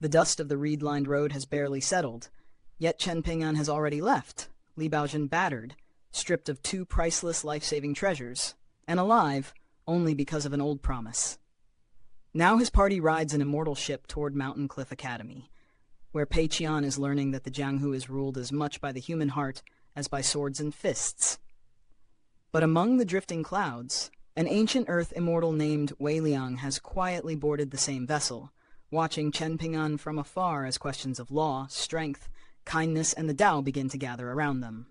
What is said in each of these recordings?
The dust of the reed-lined road has barely settled, yet Chen Ping'an has already left, Li Baozhen battered, stripped of 2 priceless life-saving treasures, and alive only because of an old promise. Now his party rides an immortal ship toward Mountain Cliff Academy, where Pei Qian is learning that the jianghu is ruled as much by the human heart as by swords and fists. But among the drifting clouds, an ancient earth immortal named Wei Liang has quietly boarded the same vessel, watching Chen Ping'an from afar as questions of law, strength, kindness, and the Tao begin to gather around them.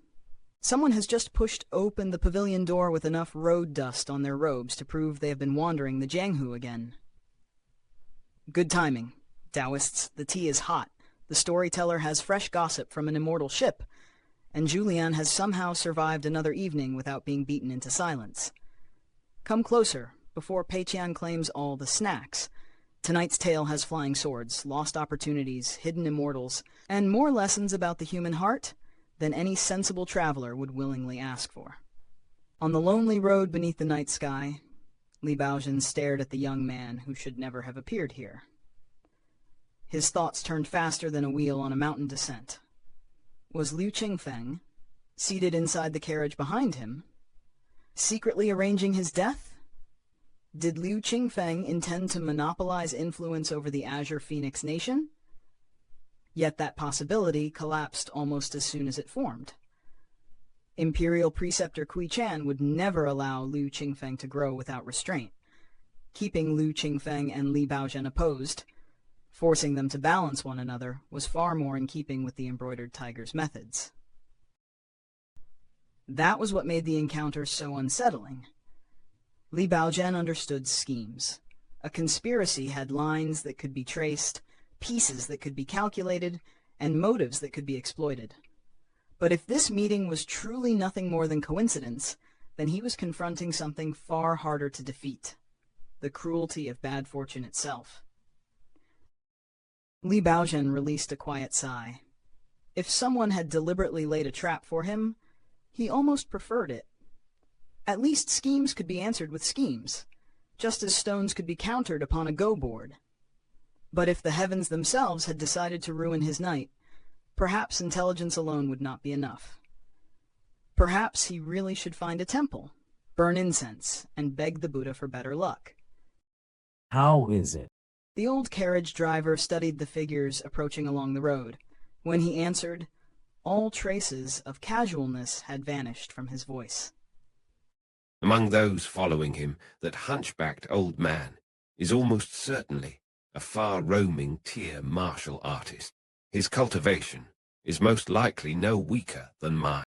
Someone has just pushed open the pavilion door with enough road dust on their robes to prove they have been wandering the jianghu again. Good timing. Daoists, the tea is hot. The storyteller has fresh gossip from an immortal ship, and Zhu Lian has somehow survived another evening without being beaten into silence. Come closer, before Pei Qian claims all the snacks. Tonight's tale has flying swords, lost opportunities, hidden immortals, and more lessons about the human heart than any sensible traveler would willingly ask for. On the lonely road beneath the night sky, Li Baozhen stared at the young man who should never have appeared here. His thoughts turned faster than a wheel on a mountain descent. Was Liu Qingfeng, seated inside the carriage behind him, secretly arranging his death? Did Liu Qingfeng intend to monopolize influence over the Azure Phoenix Nation? Yet that possibility collapsed almost as soon as it formed. Imperial preceptor Pei Qian would never allow Liu Qingfeng to grow without restraint. Keeping Liu Qingfeng and Li Baozhen opposed, forcing them to balance one another, was far more in keeping with the embroidered tiger's methods. That was what made the encounter so unsettling. Li Baozhen understood schemes. A conspiracy had lines that could be traced, pieces that could be calculated, and motives that could be exploited. But if this meeting was truly nothing more than coincidence, then he was confronting something far harder to defeat: the cruelty of bad fortune itself. Li Baozhen released a quiet sigh. If someone had deliberately laid a trap for him, he almost preferred it. At least schemes could be answered with schemes, just as stones could be countered upon a go board. But if the heavens themselves had decided to ruin his night, perhaps intelligence alone would not be enough. Perhaps he really should find a temple, burn incense, and beg the Buddha for better luck. How is it? The old carriage driver studied the figures approaching along the road. When he answered, all traces of casualness had vanished from his voice. Among those following him, that hunchbacked old man is almost certainly a far-roaming tier martial artist. His cultivation is most likely no weaker than mine.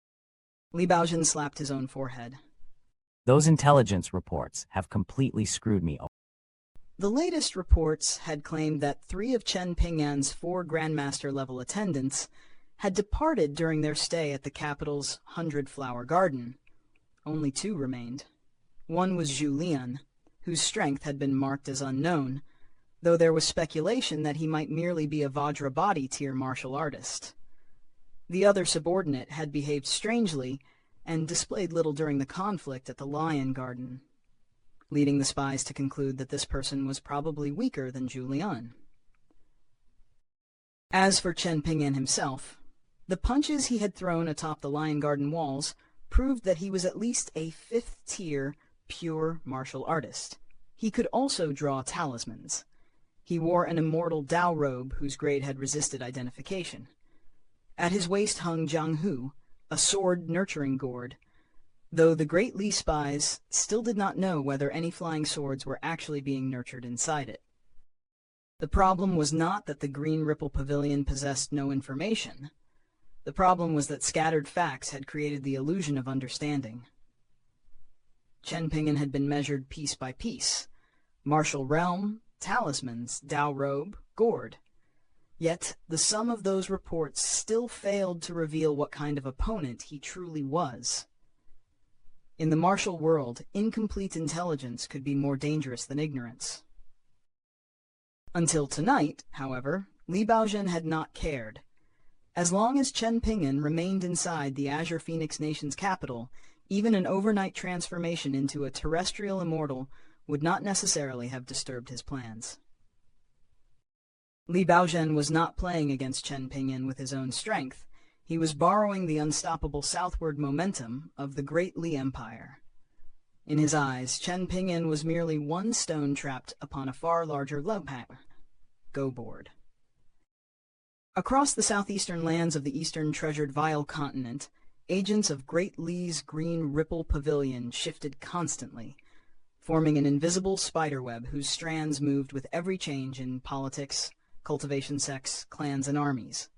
Li Baozhen slapped his own forehead. Those intelligence reports have completely screwed me over. The latest reports had claimed that 3 of Chen Ping'an's 4 Grandmaster-level attendants had departed during their stay at the capital's 100-flower garden. Only 2 remained. One was Zhu Lian, whose strength had been marked as unknown, though there was speculation that he might merely be a Vajrabadi tier martial artist. The other subordinate had behaved strangely and displayed little during the conflict at the Lion Garden, leading the spies to conclude that this person was probably weaker than Zhu Lian. As for Chen Ping'an himself, the punches he had thrown atop the Lion Garden walls proved that he was at least a 5th-tier pure martial artist. He could also draw talismans. He wore an immortal Dao robe whose grade had resisted identification. At his waist hung jianghu, a sword-nurturing gourd, though the great Li spies still did not know whether any flying swords were actually being nurtured inside it. The problem was not that the Green Ripple Pavilion possessed no information. The problem was that scattered facts had created the illusion of understanding. Chen Ping'an had been measured piece by piece: martial realm, talismans, Dao robe, gourd. Yet the sum of those reports still failed to reveal what kind of opponent he truly was. In the martial world, incomplete intelligence could be more dangerous than ignorance. Until tonight, however, Li Baozhen had not cared. As long as Chen Ping'an remained inside the Azure Phoenix Nation's capital, even an overnight transformation into a terrestrial immortal would not necessarily have disturbed his plans. Li Baozhen was not playing against Chen Ping'an with his own strength. He was borrowing the unstoppable southward momentum of the great Li Empire. In his eyes, Chen Ping'an was merely one stone trapped upon a far larger go board. Across the southeastern lands of the eastern treasured Vile continent, agents of Great Li's green ripple pavilion shifted constantly, forming an invisible spiderweb whose strands moved with every change in politics, cultivation sects, clans, and armies.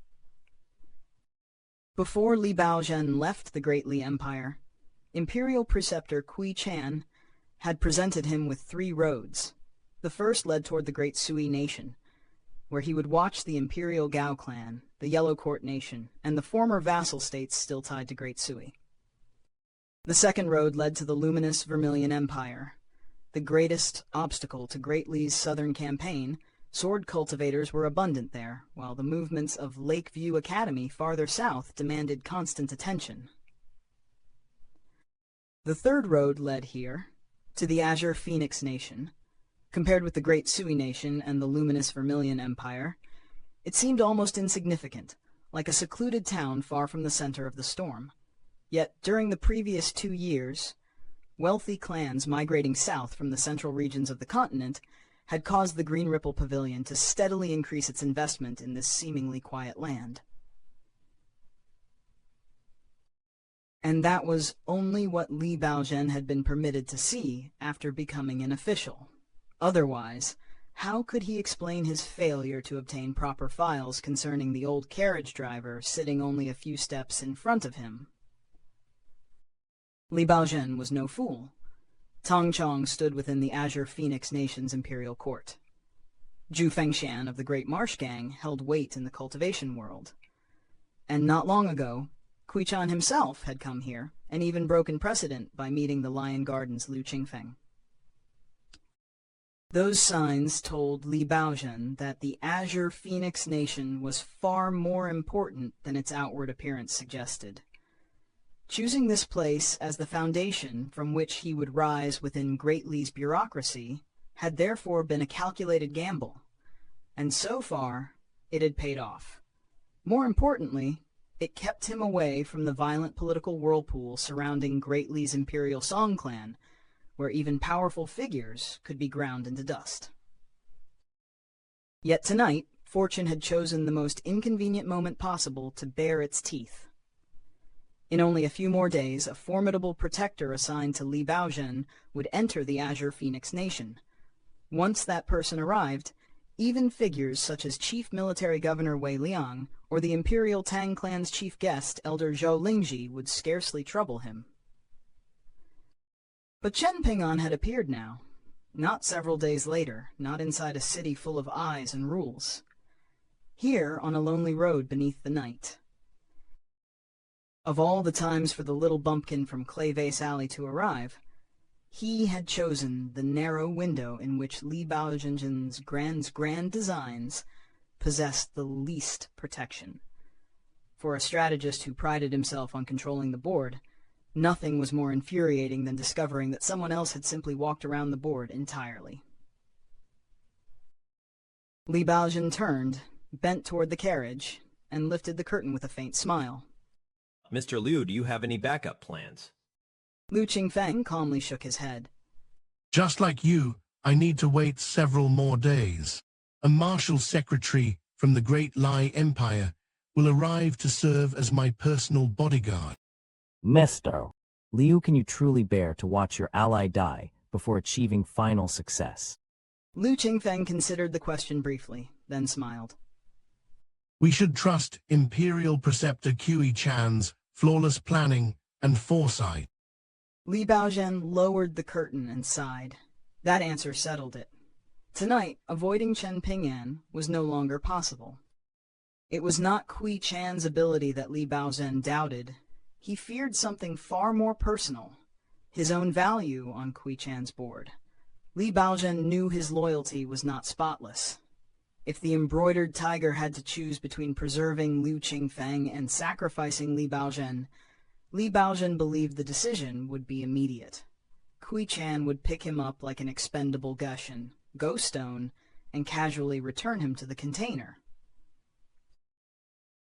Before Li Baozhen left the Great Li Empire, Imperial Preceptor Pei Qian had presented him with 3 roads. The first led toward the Great Sui Nation, where he would watch the Imperial Gao clan, the Yellow Court Nation, and the former vassal states still tied to Great Sui. The second road led to the luminous Vermilion Empire. The greatest obstacle to Great Li's southern campaign, sword cultivators were abundant there, while the movements of Lakeview Academy farther south demanded constant attention. The third road led here, to the Azure Phoenix Nation. Compared with the Great Sui Nation and the luminous Vermilion Empire, it seemed almost insignificant, like a secluded town far from the center of the storm. Yet during the previous 2 years, wealthy clans migrating south from the central regions of the continent had caused the Green Ripple Pavilion to steadily increase its investment in this seemingly quiet land. And that was only what Li Baozhen had been permitted to see after becoming an official. Otherwise, how could he explain his failure to obtain proper files concerning the old carriage driver sitting only a few steps in front of him? Li Baozhen was no fool. Tong Chong stood within the Azure Phoenix Nation's imperial court. Zhu Fengshan of the Great Marsh Gang held weight in the cultivation world. And not long ago, Pei Qian himself had come here, and even broken precedent by meeting the Lion Garden's Liu Qingfeng. Those signs told Li Baozhen that the Azure Phoenix Nation was far more important than its outward appearance suggested. Choosing this place as the foundation from which he would rise within Great Li's bureaucracy had therefore been a calculated gamble, and so far it had paid off. More importantly, it kept him away from the violent political whirlpool surrounding Great Li's Imperial Song Clan, where even powerful figures could be ground into dust. Yet tonight, fortune had chosen the most inconvenient moment possible to bare its teeth. In only a few more days, a formidable protector assigned to Li Baozhen would enter the Azure Phoenix Nation. Once that person arrived, even figures such as Chief Military Governor Wei Liang or the Imperial Tang Clan's chief guest, Elder Zhou Lingji, would scarcely trouble him. But Chen Ping'an had appeared now, not several days later, not inside a city full of eyes and rules. Here, on a lonely road beneath the night. Of all the times for the little bumpkin from Clayvase Alley to arrive, he had chosen the narrow window in which Li Baozhen's grand designs possessed the least protection. For a strategist who prided himself on controlling the board, nothing was more infuriating than discovering that someone else had simply walked around the board entirely. Li Baozhen turned, bent toward the carriage, and lifted the curtain with a faint smile. Mr. Liu, do you have any backup plans? Liu Qingfeng calmly shook his head. Just like you, I need to wait several more days. A martial secretary from the Great Li Empire will arrive to serve as my personal bodyguard. Mr. Liu, can you truly bear to watch your ally die before achieving final success? Liu Qingfeng considered the question briefly, then smiled. We should trust Imperial Preceptor Pei Qian's flawless planning and foresight. Li Baozhen lowered the curtain and sighed. That answer settled it. Tonight, avoiding Chen Ping'an was no longer possible. It was not Pei Qian's ability that Li Baozhen doubted. He feared something far more personal, his own value on Pei Qian's board. Li Baozhen knew his loyalty was not spotless. If the embroidered tiger had to choose between preserving Liu Qingfeng and sacrificing Li Baozhen believed the decision would be immediate. Pei Qian would pick him up like an expendable gushan, go stone, and casually return him to the container.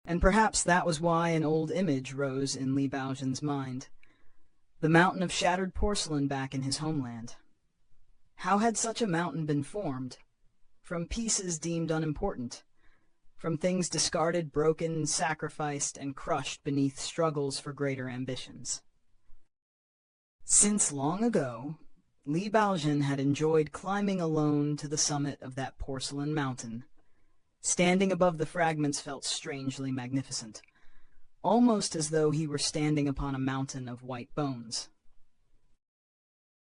And perhaps that was why an old image rose in Li Baozhen's mind. The mountain of shattered porcelain back in his homeland. How had such a mountain been formed? From pieces deemed unimportant. From things discarded, broken, sacrificed, and crushed beneath struggles for greater ambitions. Since long ago, Li Baozhen had enjoyed climbing alone to the summit of that porcelain mountain. Standing above the fragments felt strangely magnificent, almost as though he were standing upon a mountain of white bones.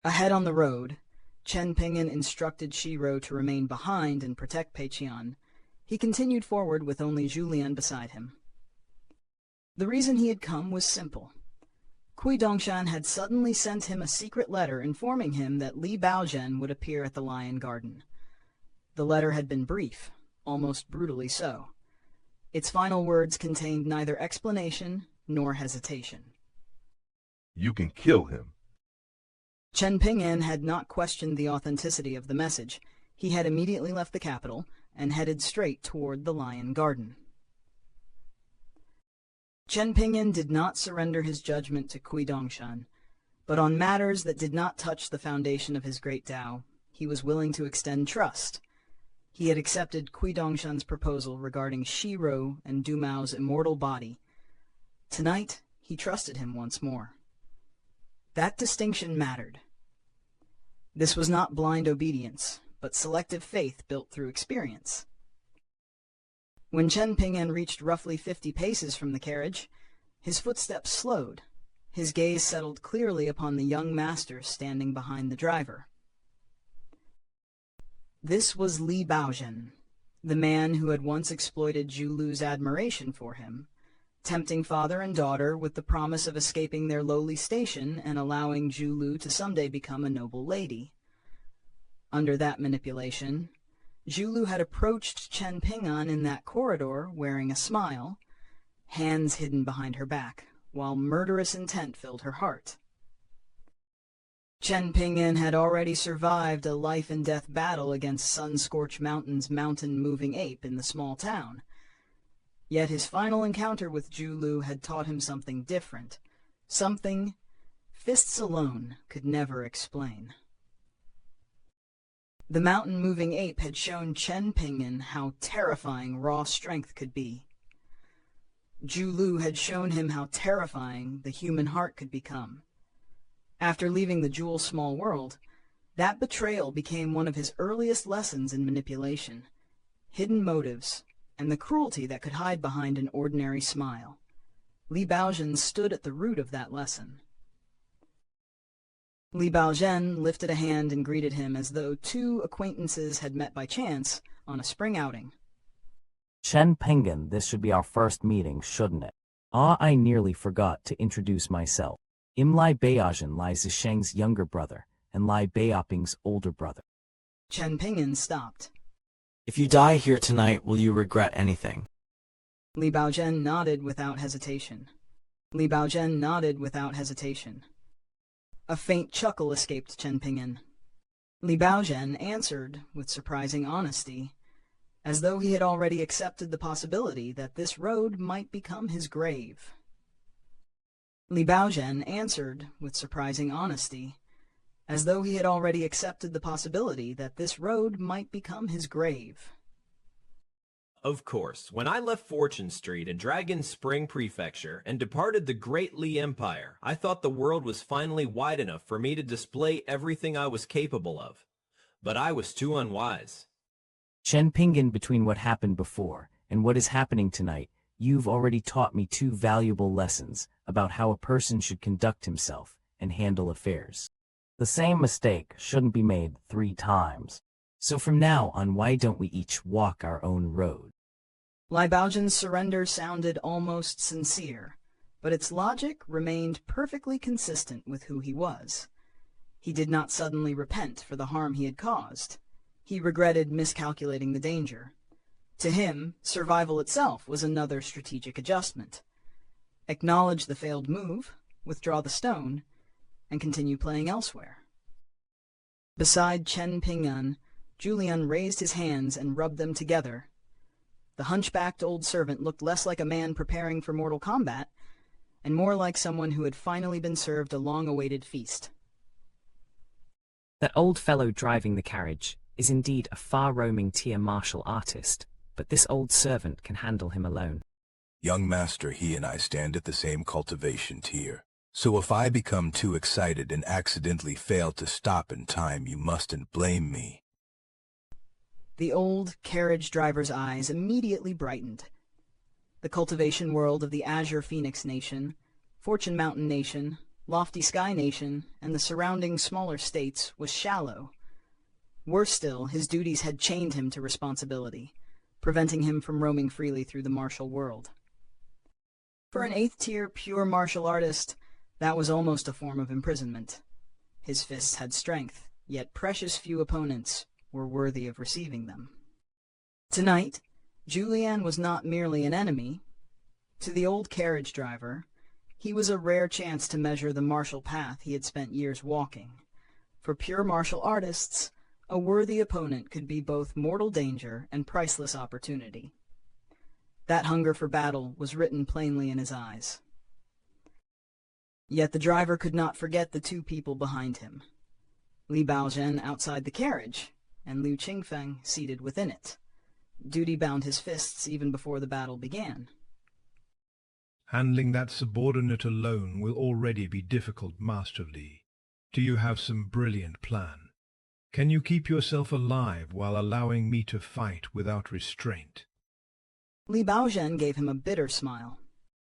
Ahead on the road, Chen Ping'an instructed Shiro to remain behind and protect Pei Qian. He continued forward with only Zhu Lian beside him. The reason he had come was simple. Kui Dongshan had suddenly sent him a secret letter informing him that Li Baozhen would appear at the Lion Garden. The letter had been brief, almost brutally so. Its final words contained neither explanation nor hesitation. You can kill him. Chen Ping'an had not questioned the authenticity of the message. He had immediately left the capital and headed straight toward the Lion Garden. Chen Ping'an did not surrender his judgment to Kui Dongshan, but on matters that did not touch the foundation of his great Tao, he was willing to extend trust. He had accepted Kui Dongshan's proposal regarding Shiro and Du Mao's immortal body. Tonight, he trusted him once more. That distinction mattered. This was not blind obedience, but selective faith built through experience. When Chen Ping'an reached roughly 50 paces from the carriage, his footsteps slowed. His gaze settled clearly upon the young master standing behind the driver. This was Li Baozhen, the man who had once exploited Zhu Lu's admiration for him, tempting father and daughter with the promise of escaping their lowly station and allowing Zhu Lu to someday become a noble lady. Under that manipulation, Zhu Lu had approached Chen Ping'an in that corridor wearing a smile, hands hidden behind her back, while murderous intent filled her heart. Chen Ping'an had already survived a life-and-death battle against Sun-Scorched Mountain's mountain-moving ape in the small town. Yet his final encounter with Zhu Lu had taught him something different, something fists alone could never explain. The mountain-moving ape had shown Chen Ping'an how terrifying raw strength could be. Zhu Lu had shown him how terrifying the human heart could become. After leaving the Jewel Small World, that betrayal became one of his earliest lessons in manipulation, hidden motives, and the cruelty that could hide behind an ordinary smile. Li Baozhen stood at the root of that lesson. Li Baozhen lifted a hand and greeted him as though two acquaintances had met by chance on a spring outing. Chen Ping'an, this should be our first meeting, shouldn't it? I nearly forgot to introduce myself. Li Baozhen, Li Zisheng's younger brother, and Li Baoping's older brother. Chen Ping'an stopped. If you die here tonight, will you regret anything? Li Baozhen nodded without hesitation. Li Baozhen nodded without hesitation. A faint chuckle escaped Chen Ping'an. Li Baozhen answered with surprising honesty, as though he had already accepted the possibility that this road might become his grave. Li Baozhen answered with surprising honesty, as though he had already accepted the possibility that this road might become his grave. Of course, when I left Fortune Street in Dragon Spring Prefecture and departed the Great Li Empire, I thought the world was finally wide enough for me to display everything I was capable of. But I was too unwise. Chen Ping'an, between what happened before and what is happening tonight, you've already taught me two valuable lessons about how a person should conduct himself and handle affairs. The same mistake shouldn't be made 3 times. So from now on, why don't we each walk our own road? Li Baozhen's surrender sounded almost sincere, but its logic remained perfectly consistent with who he was. He did not suddenly repent for the harm he had caused. He regretted miscalculating the danger. To him, survival itself was another strategic adjustment. Acknowledge the failed move, withdraw the stone, and continue playing elsewhere. Beside Chen Ping'an, Zhu Lian raised his hands and rubbed them together. The hunchbacked old servant looked less like a man preparing for mortal combat, and more like someone who had finally been served a long-awaited feast. That old fellow driving the carriage is indeed a far-roaming tier martial artist, but this old servant can handle him alone. Young master, he and I stand at the same cultivation tier. So if I become too excited and accidentally fail to stop in time, you mustn't blame me. The old carriage driver's eyes immediately brightened. The cultivation world of the Azure Phoenix Nation, Fortune Mountain Nation, Lofty Sky Nation, and the surrounding smaller states was shallow. Worse still, his duties had chained him to responsibility, preventing him from roaming freely through the martial world. For an 8th-tier pure martial artist, that was almost a form of imprisonment. His fists had strength, yet precious few opponents were worthy of receiving them. Tonight, Zhu Lian was not merely an enemy. To the old carriage driver, he was a rare chance to measure the martial path he had spent years walking. For pure martial artists, a worthy opponent could be both mortal danger and priceless opportunity. That hunger for battle was written plainly in his eyes. Yet the driver could not forget the two people behind him. Li Baozhen outside the carriage, and Liu Qingfeng seated within it. Duty bound his fists even before the battle began. Handling that subordinate alone will already be difficult, Master Li. Do you have some brilliant plan? Can you keep yourself alive while allowing me to fight without restraint? Li Baozhen gave him a bitter smile.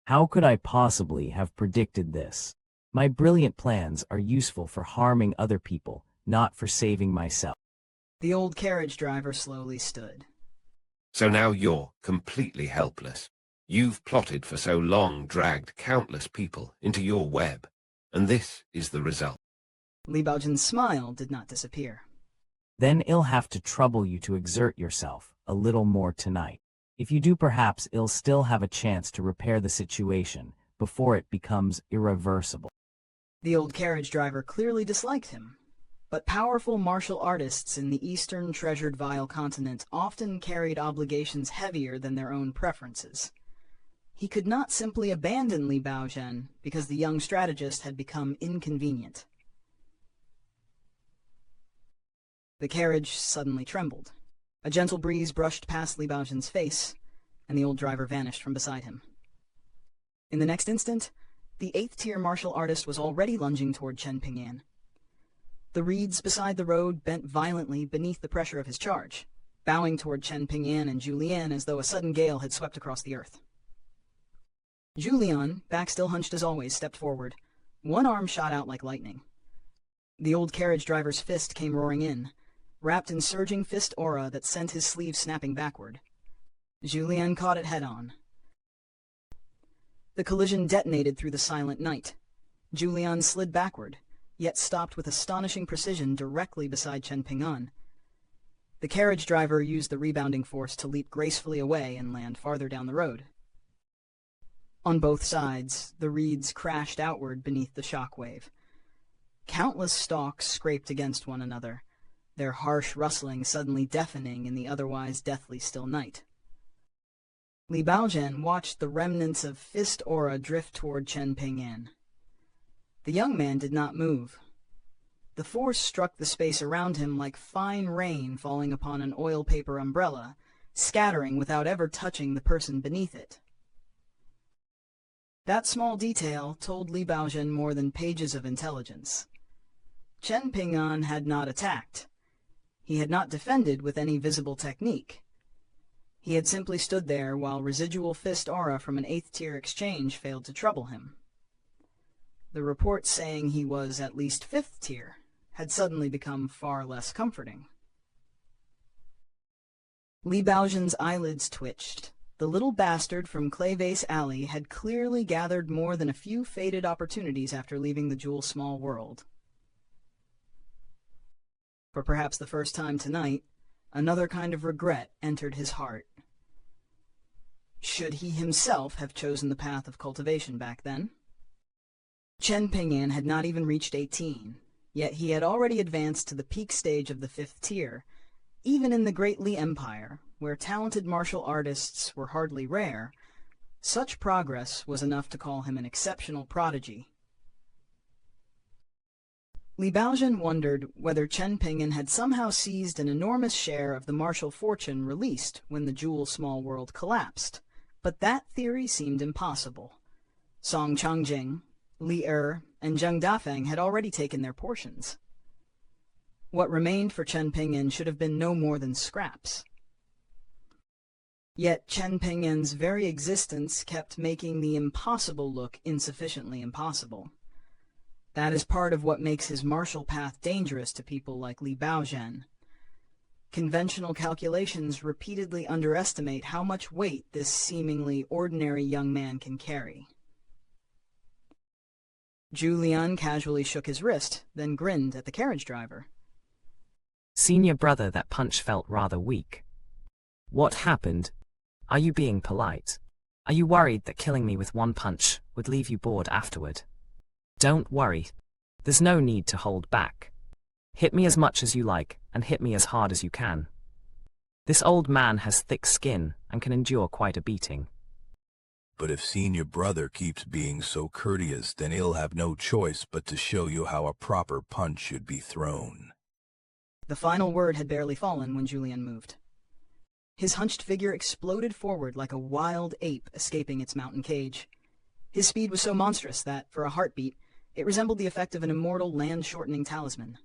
How could I possibly have predicted this? My brilliant plans are useful for harming other people, not for saving myself. The old carriage driver slowly stood. So now you're completely helpless. You've plotted for so long, dragged countless people into your web, and this is the result. Li Baozhen's smile did not disappear. Then it'll have to trouble you to exert yourself a little more tonight. If you do, perhaps it'll still have a chance to repair the situation before it becomes irreversible. The old carriage driver clearly disliked him, but powerful martial artists in the Eastern Treasured Vile continent often carried obligations heavier than their own preferences. He could not simply abandon Li Baozhen because the young strategist had become inconvenient. The carriage suddenly trembled. A gentle breeze brushed past Li Baozhen's face, and the old driver vanished from beside him. In the next instant, the 8th-tier martial artist was already lunging toward Chen Ping'an. The reeds beside the road bent violently beneath the pressure of his charge, bowing toward Chen Ping'an and Zhu Lian as though a sudden gale had swept across the earth. Zhu Lian, back still hunched as always, stepped forward. One arm shot out like lightning. The old carriage driver's fist came roaring in, wrapped in surging fist aura that sent his sleeve snapping backward. Zhu Lian caught it head-on. The collision detonated through the silent night. Zhu Lian slid backward, yet stopped with astonishing precision directly beside Chen Ping'an. The carriage driver used the rebounding force to leap gracefully away and land farther down the road. On both sides, the reeds crashed outward beneath the shockwave. Countless stalks scraped against one another, their harsh rustling suddenly deafening in the otherwise deathly still night. Li Baozhen watched the remnants of fist aura drift toward Chen Ping'an. The young man did not move. The force struck the space around him like fine rain falling upon an oil paper umbrella, scattering without ever touching the person beneath it. That small detail told Li Baozhen more than pages of intelligence. Chen Ping'an had not attacked. He had not defended with any visible technique. He had simply stood there while residual fist aura from an 8th-tier exchange failed to trouble him. The reports saying he was at least 5th tier had suddenly become far less comforting. Li Baozhen's eyelids twitched. The little bastard from Clayvase Alley had clearly gathered more than a few faded opportunities after leaving the Jewel Small world. For perhaps the first time tonight, another kind of regret entered his heart. Should he himself have chosen the path of cultivation back then? Chen Ping'an had not even reached 18, yet he had already advanced to the peak stage of the 5th tier, even in the great Li Empire, where talented martial artists were hardly rare, such progress was enough to call him an exceptional prodigy. Li Baozhen wondered whether Chen Ping'an had somehow seized an enormous share of the martial fortune released when the Jewel Small World collapsed, but that theory seemed impossible. Song Changjing, Li and Zheng Dafeng had already taken their portions. What remained for Chen Ping'an should have been no more than scraps. Yet Chen Ping'an's very existence kept making the impossible look insufficiently impossible. That is part of what makes his martial path dangerous to people like Li Baozhen. Conventional calculations repeatedly underestimate how much weight this seemingly ordinary young man can carry. Zhu Lian casually shook his wrist, then grinned at the carriage driver. Senior brother, that punch felt rather weak. What happened? Are you being polite? Are you worried that killing me with one punch would leave you bored afterward? Don't worry. There's no need to hold back. Hit me as much as you like, and hit me as hard as you can. This old man has thick skin and can endure quite a beating. But if senior brother keeps being so courteous, then he'll have no choice but to show you how a proper punch should be thrown. The final word had barely fallen when Zhu Lian moved. His hunched figure exploded forward like a wild ape escaping its mountain cage. His speed was so monstrous that, for a heartbeat, it resembled the effect of an immortal land-shortening talisman.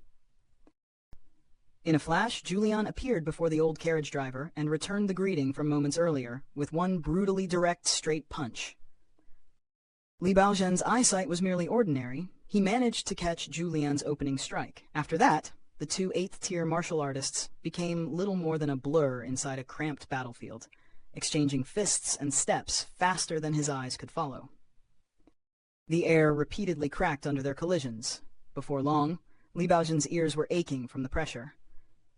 In a flash, Zhu Lian appeared before the old carriage driver and returned the greeting from moments earlier with one brutally direct, straight punch. Li Baozhen's eyesight was merely ordinary. He managed to catch Zhu Lian's opening strike. After that, the two 8th-tier martial artists became little more than a blur inside a cramped battlefield, exchanging fists and steps faster than his eyes could follow. The air repeatedly cracked under their collisions. Before long, Li Baozhen's ears were aching from the pressure.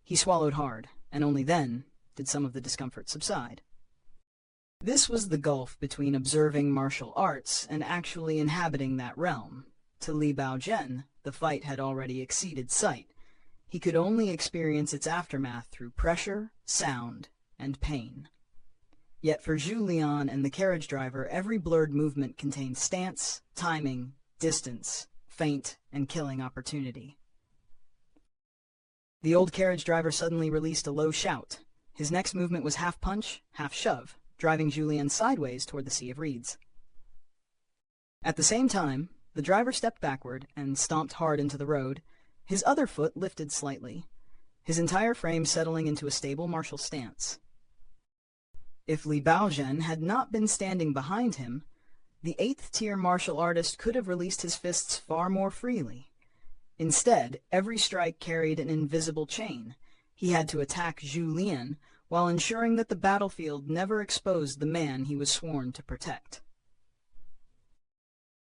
He swallowed hard, and only then did some of the discomfort subside. This was the gulf between observing martial arts and actually inhabiting that realm. To Li Baozhen, the fight had already exceeded sight. He could only experience its aftermath through pressure, sound, and pain. Yet for Zhu Lian and the carriage driver, every blurred movement contained stance, timing, distance, feint, and killing opportunity. The old carriage driver suddenly released a low shout. His next movement was half punch, half shove, driving Zhu Lian sideways toward the sea of reeds. At the same time, the driver stepped backward and stomped hard into the road, his other foot lifted slightly, his entire frame settling into a stable martial stance. If Li Baozhen had not been standing behind him, the 8th-tier martial artist could have released his fists far more freely. Instead, every strike carried an invisible chain. He had to attack Zhu Lian while ensuring that the battlefield never exposed the man he was sworn to protect.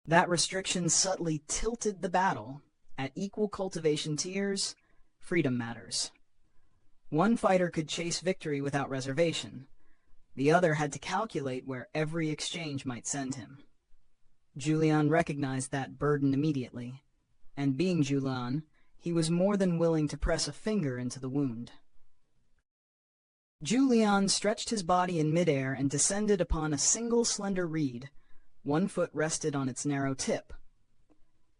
That restriction subtly tilted the battle. At equal cultivation tiers, freedom matters. One fighter could chase victory without reservation. The other had to calculate where every exchange might send him. Zhu Lian recognized that burden immediately, and being Zhu Lian, he was more than willing to press a finger into the wound. Zhu Lian stretched his body in midair and descended upon a single slender reed. One foot rested on its narrow tip.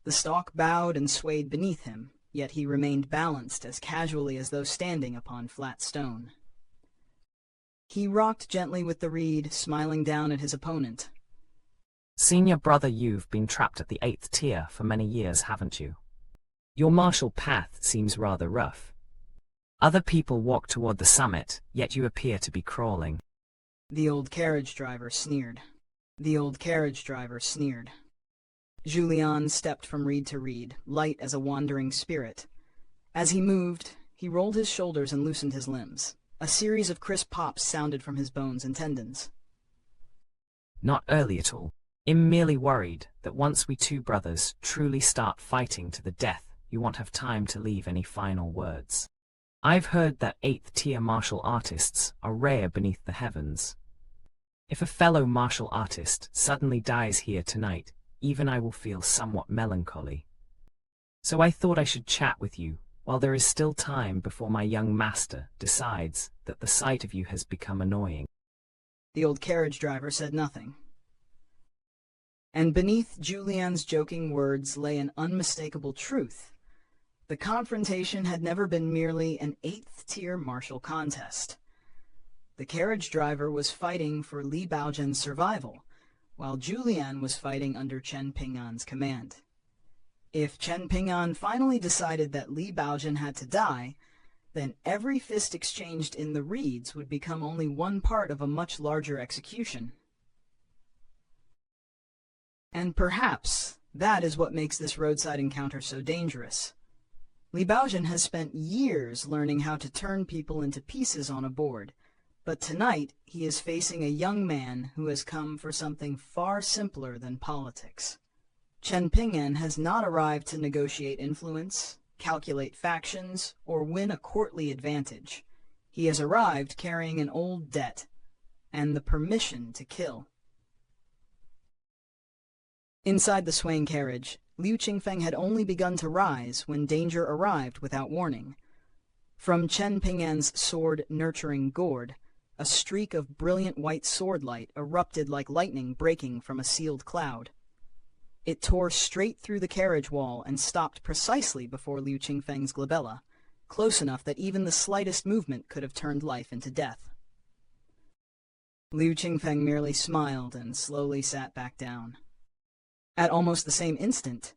The stalk bowed and swayed beneath him, yet he remained balanced as casually as though standing upon flat stone. He rocked gently with the reed, smiling down at his opponent. Senior brother, you've been trapped at the 8th tier for many years, haven't you? Your martial path seems rather rough. Other people walk toward the summit, yet you appear to be crawling. The old carriage driver sneered. Zhu Lian stepped from reed to reed, light as a wandering spirit. As he moved, he rolled his shoulders and loosened his limbs. A series of crisp pops sounded from his bones and tendons. Not early at all. I'm merely worried that once we two brothers truly start fighting to the death, you won't have time to leave any final words. I've heard that 8th-tier martial artists are rare beneath the heavens. If a fellow martial artist suddenly dies here tonight, even I will feel somewhat melancholy. So I thought I should chat with you, while there is still time before my young master decides that the sight of you has become annoying. The old carriage driver said nothing. And beneath Zhu Lian's joking words lay an unmistakable truth. The confrontation had never been merely an 8th-tier martial contest. The carriage driver was fighting for Li Baozhen's survival, while Zhu Lian was fighting under Chen Ping'an's command. If Chen Ping'an finally decided that Li Baozhen had to die, then every fist exchanged in the reeds would become only one part of a much larger execution. And perhaps that is what makes this roadside encounter so dangerous. Li Baozhen has spent years learning how to turn people into pieces on a board, but tonight he is facing a young man who has come for something far simpler than politics. Chen Ping'an has not arrived to negotiate influence, calculate factions, or win a courtly advantage. He has arrived carrying an old debt and the permission to kill. Inside the swaying carriage, Liu Qingfeng had only begun to rise when danger arrived without warning. From Chen Ping'an's sword-nurturing gourd, a streak of brilliant white sword light erupted like lightning breaking from a sealed cloud. It tore straight through the carriage wall and stopped precisely before Liu Qingfeng's glabella, close enough that even the slightest movement could have turned life into death. Liu Qingfeng merely smiled and slowly sat back down. At almost the same instant,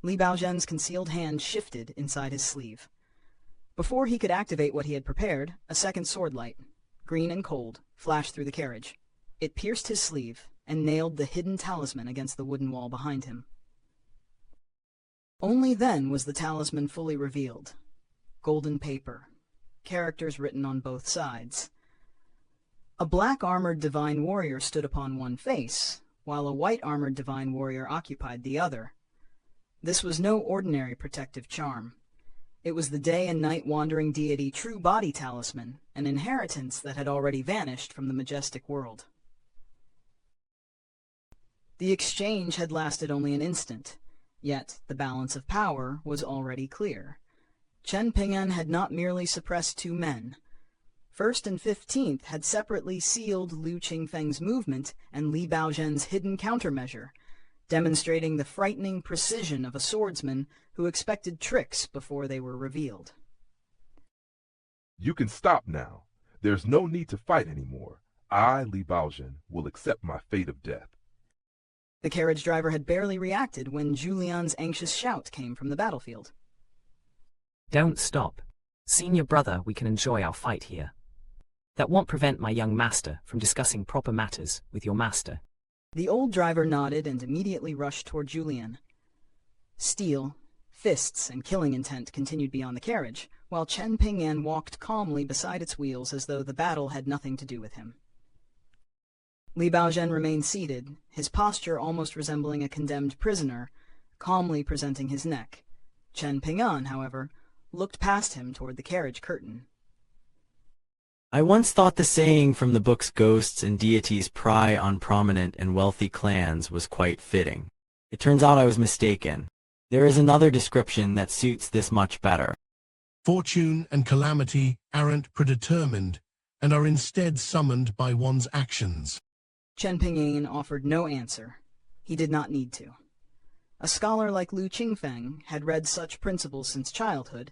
Li Baozhen's concealed hand shifted inside his sleeve. Before he could activate what he had prepared, a second sword light, green and cold, flashed through the carriage. It pierced his sleeve and nailed the hidden talisman against the wooden wall behind him. Only then was the talisman fully revealed. Golden paper, characters written on both sides. A black-armored divine warrior stood upon one face, while a white-armored divine warrior occupied the other. This was no ordinary protective charm. It was the day and night wandering deity True Body Talisman, an inheritance that had already vanished from the majestic world. The exchange had lasted only an instant, yet the balance of power was already clear. Chen Ping'an had not merely suppressed two men. First and 15th had separately sealed Liu Qingfeng's movement and Li Baozhen's hidden countermeasure, demonstrating the frightening precision of a swordsman who expected tricks before they were revealed. You can stop now. There's no need to fight anymore. I, Li Baozhen, will accept my fate of death. The carriage driver had barely reacted when Zhu Lian's anxious shout came from the battlefield. Don't stop. Senior brother, we can enjoy our fight here. That won't prevent my young master from discussing proper matters with your master. The old driver nodded and immediately rushed toward Zhu Lian. Steel, fists, and killing intent continued beyond the carriage, while Chen Ping'an walked calmly beside its wheels as though the battle had nothing to do with him. Li Baozhen remained seated, his posture almost resembling a condemned prisoner, calmly presenting his neck. Chen Ping'an, however, looked past him toward the carriage curtain. I once thought the saying from the book's Ghosts and Deities pry on prominent and wealthy clans was quite fitting. It turns out I was mistaken. There is another description that suits this much better. Fortune and calamity aren't predetermined and are instead summoned by one's actions. Chen Ping'an offered no answer. He did not need to. A scholar like Liu Qingfeng had read such principles since childhood,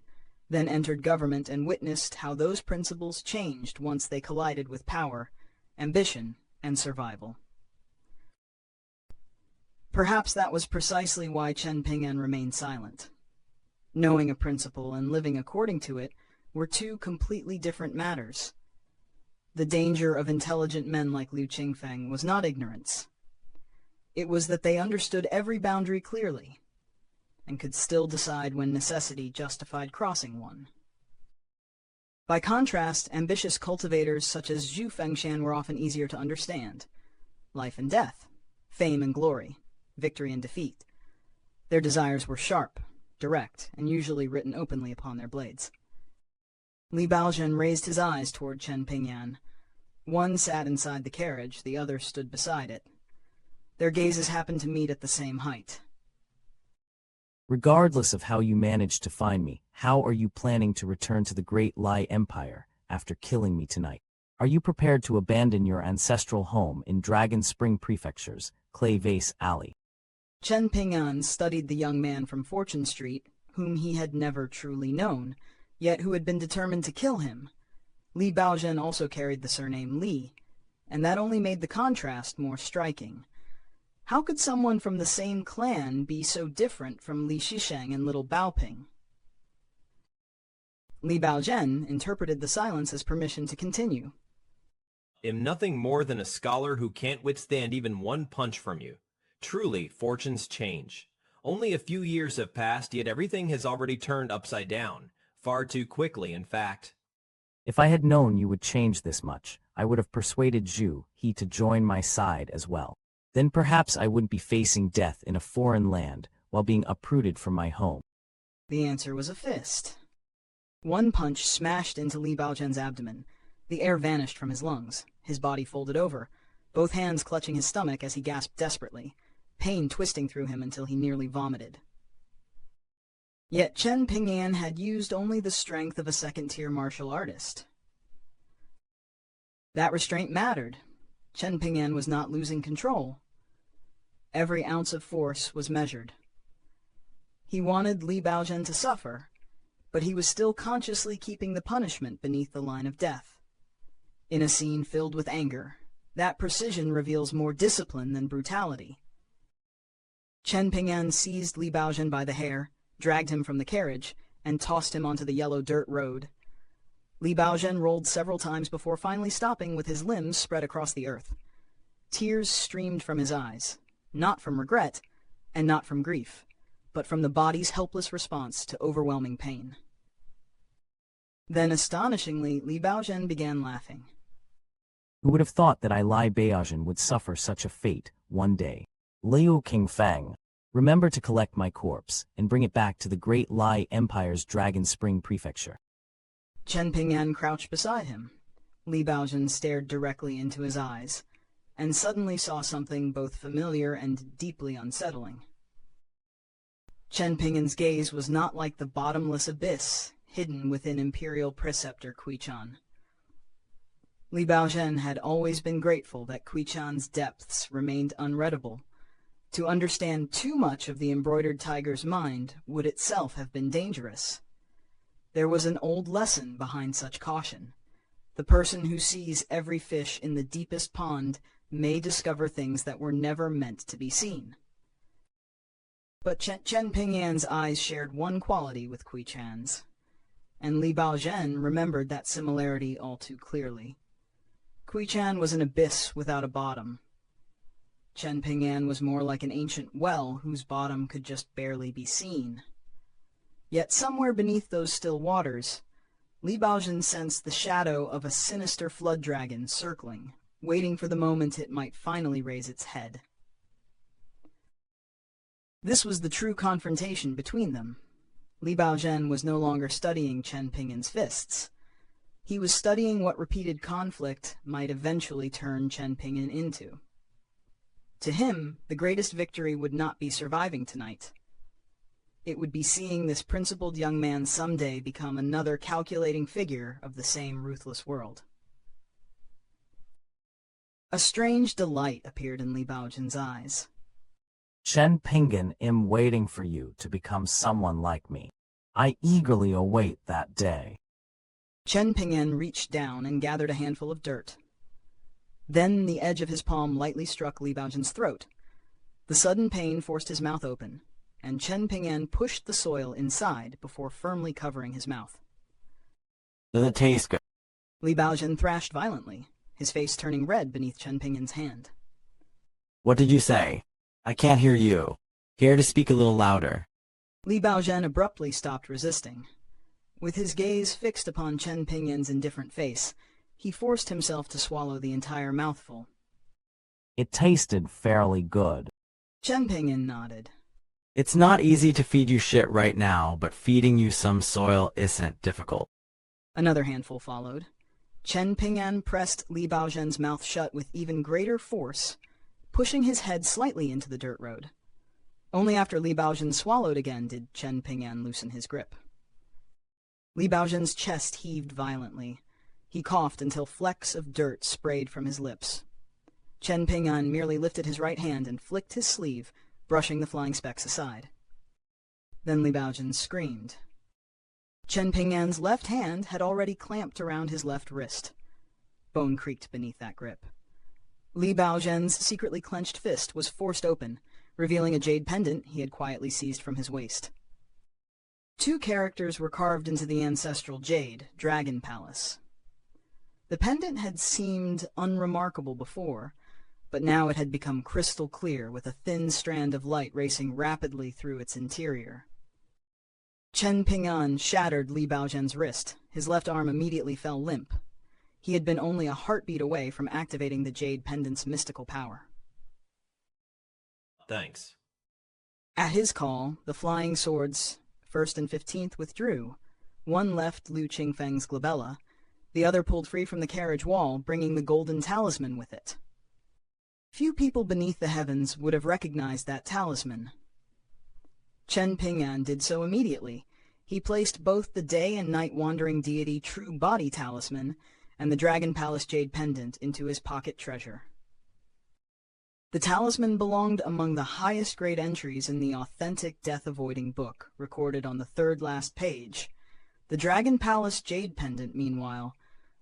then entered government and witnessed how those principles changed once they collided with power, ambition, and survival. Perhaps that was precisely why Chen Ping'an remained silent. Knowing a principle and living according to it were two completely different matters. The danger of intelligent men like Liu Qingfeng was not ignorance. It was that they understood every boundary clearly, and could still decide when necessity justified crossing one. By contrast, ambitious cultivators such as Zhu Fengshan were often easier to understand. Life and death, fame and glory, victory and defeat. Their desires were sharp, direct, and usually written openly upon their blades. Li Baozhen raised his eyes toward Chen Ping'an. One sat inside the carriage, the other stood beside it. Their gazes happened to meet at the same height. Regardless of how you managed to find me, how are you planning to return to the Great Li Empire after killing me tonight? Are you prepared to abandon your ancestral home in Dragon Spring Prefecture's Clay Vase Alley? Chen Ping'an studied the young man from Fortune Street, whom he had never truly known, yet who had been determined to kill him. Li Baozhen also carried the surname Li, and that only made the contrast more striking. How could someone from the same clan be so different from Li Shisheng and little Baoping? Li Baozhen interpreted the silence as permission to continue. Am nothing more than a scholar who can't withstand even one punch from you. Truly, fortunes change. Only a few years have passed, yet everything has already turned upside down. Far too quickly, in fact. If I had known you would change this much, I would have persuaded Zhu He to join my side as well. Then perhaps I wouldn't be facing death in a foreign land while being uprooted from my home. The answer was a fist. One punch smashed into Li Baozhen's abdomen. The air vanished from his lungs. His body folded over, both hands clutching his stomach as he gasped desperately, pain twisting through him until he nearly vomited. Yet Chen Ping'an had used only the strength of a second-tier martial artist. That restraint mattered. Chen Ping'an was not losing control. Every ounce of force was measured. He wanted Li Baozhen to suffer, but he was still consciously keeping the punishment beneath the line of death. In a scene filled with anger, that precision reveals more discipline than brutality. Chen Ping'an seized Li Baozhen by the hair, dragged him from the carriage, and tossed him onto the yellow dirt road. Li Baozhen rolled several times before finally stopping with his limbs spread across the earth. Tears streamed from his eyes, not from regret, and not from grief, but from the body's helpless response to overwhelming pain. Then, astonishingly, Li Baozhen began laughing. Who would have thought that Li Baozhen would suffer such a fate one day? Liu Qingfeng, remember to collect my corpse and bring it back to the Great Li Empire's Dragon Spring Prefecture. Chen Ping'an crouched beside him. Li Baozhen stared directly into his eyes, and suddenly saw something both familiar and deeply unsettling. Chen Ping'an's gaze was not like the bottomless abyss hidden within Imperial Preceptor Qian. Li Baozhen had always been grateful that Qian's depths remained unreadable. To understand too much of the embroidered tiger's mind would itself have been dangerous. There was an old lesson behind such caution. The person who sees every fish in the deepest pond may discover things that were never meant to be seen. But Chen Ping'an's eyes shared one quality with Qian's, and Li Baozhen remembered that similarity all too clearly. Qian was an abyss without a bottom. Chen Ping'an was more like an ancient well whose bottom could just barely be seen. Yet somewhere beneath those still waters, Li Baozhen sensed the shadow of a sinister flood dragon circling, waiting for the moment it might finally raise its head. This was the true confrontation between them. Li Baozhen was no longer studying Chen Ping'an's fists. He was studying what repeated conflict might eventually turn Chen Ping'an into. To him, the greatest victory would not be surviving tonight. It would be seeing this principled young man someday become another calculating figure of the same ruthless world. A strange delight appeared in Li Baozhen's eyes. Chen Ping'an am waiting for you to become someone like me. I eagerly await that day. Chen Ping'an reached down and gathered a handful of dirt. Then the edge of his palm lightly struck Li Baozhen's throat. The sudden pain forced his mouth open, and Chen Ping'an pushed the soil inside before firmly covering his mouth. Does it taste good? Li Baozhen thrashed violently, his face turning red beneath Chen Ping'an's hand. What did you say? I can't hear you. Care to speak a little louder? Li Baozhen abruptly stopped resisting. With his gaze fixed upon Chen Ping'an's indifferent face, he forced himself to swallow the entire mouthful. It tasted fairly good. Chen Ping'an nodded. It's not easy to feed you shit right now, but feeding you some soil isn't difficult. Another handful followed. Chen Ping'an pressed Li Baozhen's mouth shut with even greater force, pushing his head slightly into the dirt road. Only after Li Baozhen swallowed again did Chen Ping'an loosen his grip. Li Baozhen's chest heaved violently. He coughed until flecks of dirt sprayed from his lips. Chen Ping'an merely lifted his right hand and flicked his sleeve, brushing the flying specks aside. Then Li Baozhen screamed. Chen Ping'an's left hand had already clamped around his left wrist. Bone creaked beneath that grip. Li Baozhen's secretly clenched fist was forced open, revealing a jade pendant he had quietly seized from his waist. 2 characters were carved into the ancestral jade, Dragon Palace. The pendant had seemed unremarkable before, but now it had become crystal clear with a thin strand of light racing rapidly through its interior. Chen Ping'an shattered Li Baozhen's wrist. His left arm immediately fell limp. He had been only a heartbeat away from activating the jade pendant's mystical power. Thanks. At his call, the flying swords, 1st and 15th, withdrew. One left Liu Qingfeng's glabella, the other pulled free from the carriage wall, bringing the golden talisman with it. Few people beneath the heavens would have recognized that talisman. Chen Ping'an did so immediately. He placed both the day and night wandering deity True Body talisman and the Dragon Palace jade pendant into his pocket treasure. The talisman belonged among the highest grade entries in the authentic death-avoiding book, recorded on the 3rd last page. The Dragon Palace jade pendant, meanwhile,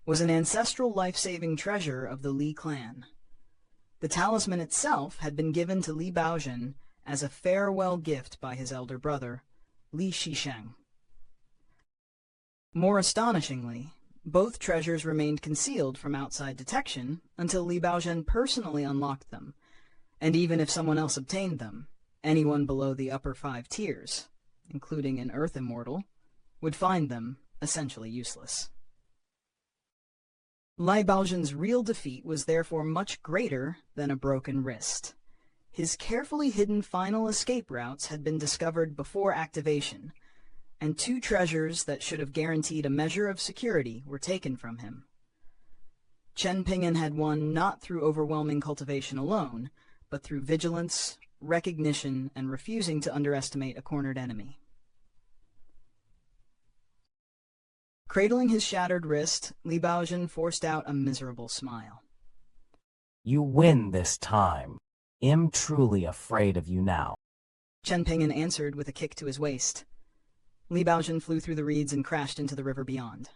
was an ancestral life-saving treasure of the Li clan. The talisman itself had been given to Li Baozhen as a farewell gift by his elder brother, Li Shisheng. More astonishingly, both treasures remained concealed from outside detection until Li Baozhen personally unlocked them, and even if someone else obtained them, anyone below the upper 5 tiers, including an Earth immortal, would find them essentially useless. Li Baozhen's real defeat was therefore much greater than a broken wrist. His carefully hidden final escape routes had been discovered before activation, and 2 treasures that should have guaranteed a measure of security were taken from him. Chen Ping'an had won not through overwhelming cultivation alone, but through vigilance, recognition, and refusing to underestimate a cornered enemy. Cradling his shattered wrist, Li Baozhen forced out a miserable smile. You win this time. I'm truly afraid of you now. Chen Ping'an answered with a kick to his waist. Li Baozhen flew through the reeds and crashed into the river beyond.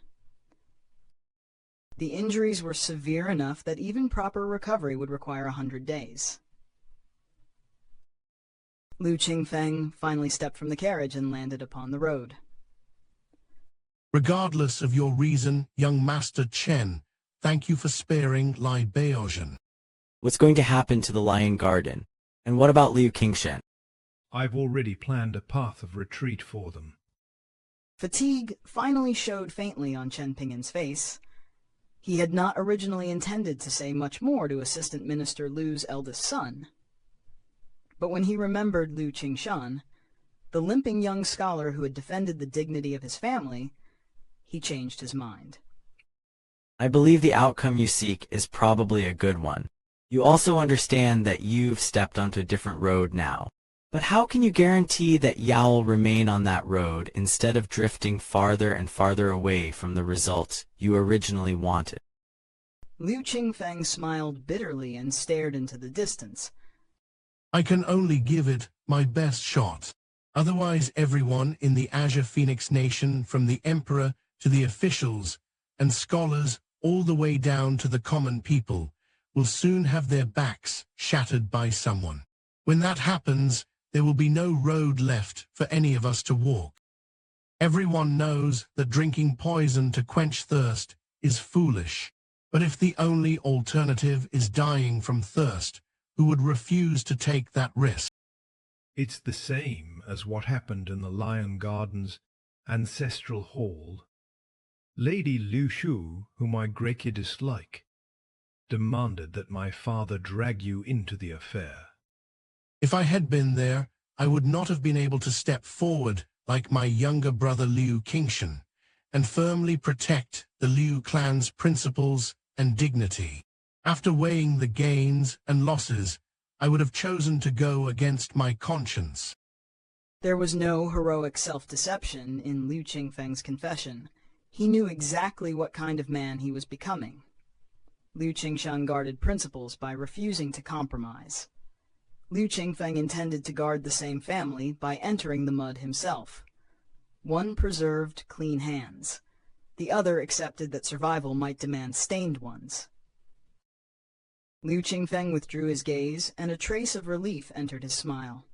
The injuries were severe enough that even proper recovery would require 100 days. Liu Qingfeng finally stepped from the carriage and landed upon the road. Regardless of your reason, young Master Chen, thank you for sparing Li Baozhen. What's going to happen to the Lion Garden? And what about Liu Qingshan? I've already planned a path of retreat for them. Fatigue finally showed faintly on Chen Ping'an's face. He had not originally intended to say much more to Assistant Minister Liu's eldest son. But when he remembered Liu Qingshan, the limping young scholar who had defended the dignity of his family, he changed his mind. I believe the outcome you seek is probably a good one. You also understand that you've stepped onto a different road now. But how can you guarantee that Yao will remain on that road instead of drifting farther and farther away from the results you originally wanted? Liu Qingfeng smiled bitterly and stared into the distance. I can only give it my best shot. Otherwise everyone in the Azure Phoenix Nation, from the Emperor to the officials and scholars all the way down to the common people, will soon have their backs shattered by someone. When that happens, there will be no road left for any of us to walk. Everyone knows that drinking poison to quench thirst is foolish. But if the only alternative is dying from thirst, who would refuse to take that risk? It's the same as what happened in the Lion Garden's ancestral hall. Lady Liu Shu, whom I greatly dislike, demanded that my father drag you into the affair. If I had been there, I would not have been able to step forward like my younger brother Liu Qingshan and firmly protect the Liu clan's principles and dignity. After weighing the gains and losses, I would have chosen to go against my conscience. There was no heroic self-deception in Liu Qingfeng's confession. He knew exactly what kind of man he was becoming. Liu Qingshan guarded principles by refusing to compromise. Liu Qingfeng intended to guard the same family by entering the mud himself. One preserved clean hands. The other accepted that survival might demand stained ones. Liu Qingfeng withdrew his gaze, and a trace of relief entered his smile.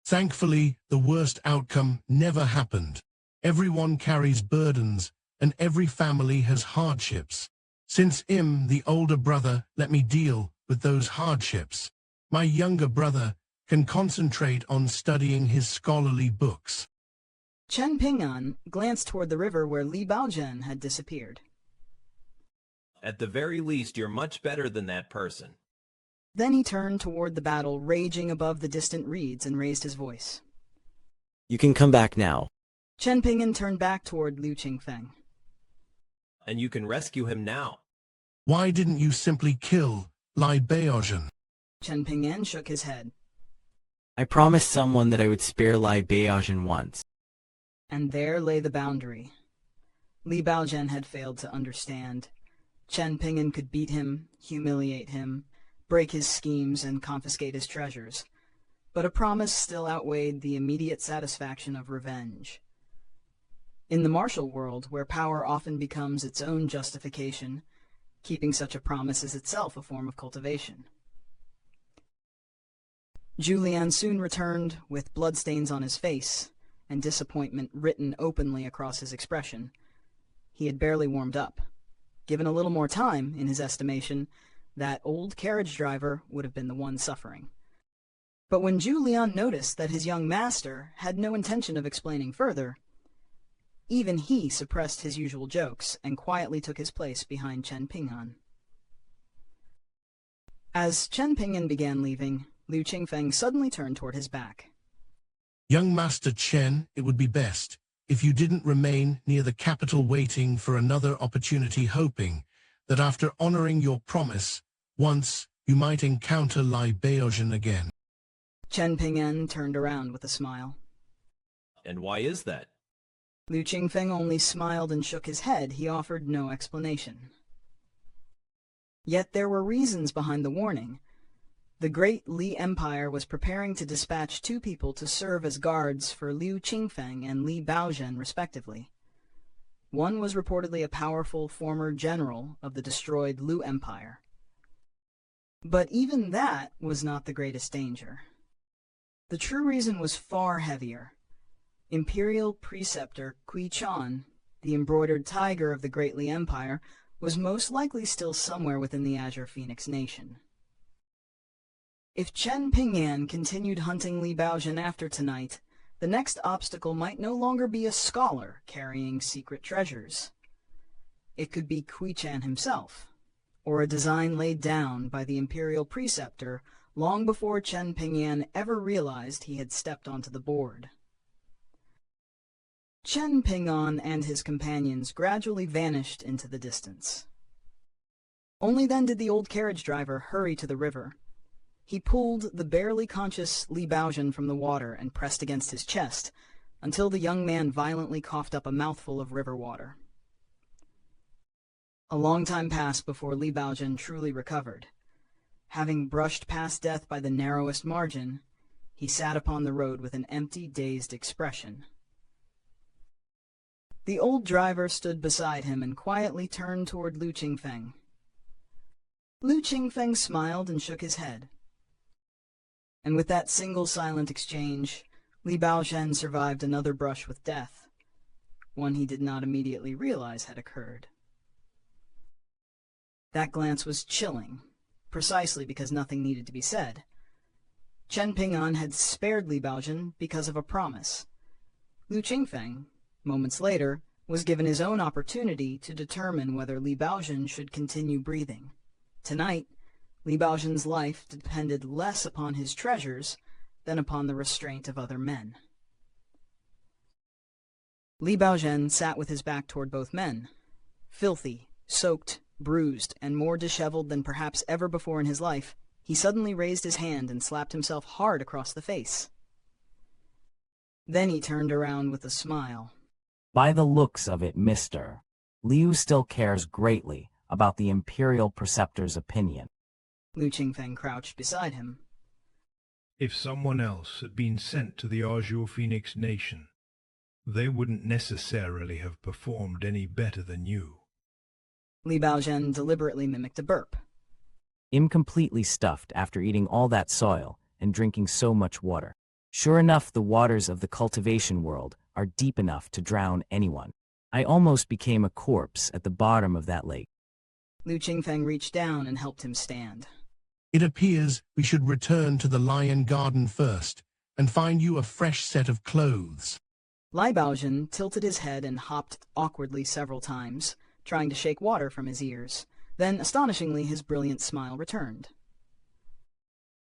Thankfully, the worst outcome never happened. Everyone carries burdens, and every family has hardships. Since the older brother, let me deal with those hardships. My younger brother can concentrate on studying his scholarly books. Chen Ping'an glanced toward the river where Li Baozhen had disappeared. At the very least, you're much better than that person. Then he turned toward the battle raging above the distant reeds and raised his voice. You can come back now. Chen Ping'an turned back toward Liu Qingfeng. And you can rescue him now. Why didn't you simply kill Li Baozhen? Chen Ping'an shook his head. I promised someone that I would spare Li Baozhen once. And there lay the boundary. Li Baozhen had failed to understand. Chen Ping'an could beat him, humiliate him, break his schemes, and confiscate his treasures. But a promise still outweighed the immediate satisfaction of revenge. In the martial world, where power often becomes its own justification, keeping such a promise is itself a form of cultivation. Zhu Lian soon returned with bloodstains on his face and disappointment written openly across his expression. He had barely warmed up. Given a little more time, in his estimation, that old carriage driver would have been the one suffering. But when Zhu Lian noticed that his young master had no intention of explaining further, even he suppressed his usual jokes and quietly took his place behind Chen Ping'an. As Chen Ping'an began leaving, Liu Qingfeng suddenly turned toward his back. Young Master Chen, it would be best if you didn't remain near the capital waiting for another opportunity, hoping that after honoring your promise, once you might encounter Li Baozhen again. Chen Ping'an turned around with a smile. And why is that? Liu Qingfeng only smiled and shook his head. He offered no explanation. Yet there were reasons behind the warning. The great Li Empire was preparing to dispatch two people to serve as guards for Liu Qingfeng and Li Baozhen, respectively. One was reportedly a powerful former general of the destroyed Liu Empire. But even that was not the greatest danger. The true reason was far heavier. Imperial preceptor Pei Qian, the embroidered tiger of the great Li Empire, was most likely still somewhere within the Azure Phoenix nation. If Chen Ping'an continued hunting Li Baozhen after tonight, the next obstacle might no longer be a scholar carrying secret treasures. It could be Pei Qian himself, or a design laid down by the imperial preceptor long before Chen Ping'an ever realized he had stepped onto the board. Chen Ping'an and his companions gradually vanished into the distance. Only then did the old carriage driver hurry to the river. He pulled the barely conscious Li Baozhen from the water and pressed against his chest, until the young man violently coughed up a mouthful of river water. A long time passed before Li Baozhen truly recovered. Having brushed past death by the narrowest margin, he sat upon the road with an empty, dazed expression. The old driver stood beside him and quietly turned toward Liu Qingfeng. Liu Qingfeng smiled and shook his head. And with that single silent exchange, Li Baozhen survived another brush with death, one he did not immediately realize had occurred. That glance was chilling, precisely because nothing needed to be said. Chen Ping'an had spared Li Baozhen because of a promise. Liu Qingfeng, moments later, was given his own opportunity to determine whether Li Baozhen should continue breathing. Tonight, Li Baozhen's life depended less upon his treasures than upon the restraint of other men. Li Baozhen sat with his back toward both men. Filthy, soaked, bruised, and more disheveled than perhaps ever before in his life, He suddenly raised his hand and slapped himself hard across the face. Then he turned around with a smile. By the looks of it, mister, Liu still cares greatly about the Imperial Preceptor's opinion. Liu Qingfeng crouched beside him. If someone else had been sent to the Azure Phoenix Nation, they wouldn't necessarily have performed any better than you. Li Baozhen deliberately mimicked a burp. I'm completely stuffed after eating all that soil and drinking so much water. Sure enough, the waters of the cultivation world are deep enough to drown anyone. I almost became a corpse at the bottom of that lake. Liu Qingfeng reached down and helped him stand. It appears we should return to the Lion Garden first and find you a fresh set of clothes. Li Baozhen tilted his head and hopped awkwardly several times, trying to shake water from his ears. Then, astonishingly, his brilliant smile returned.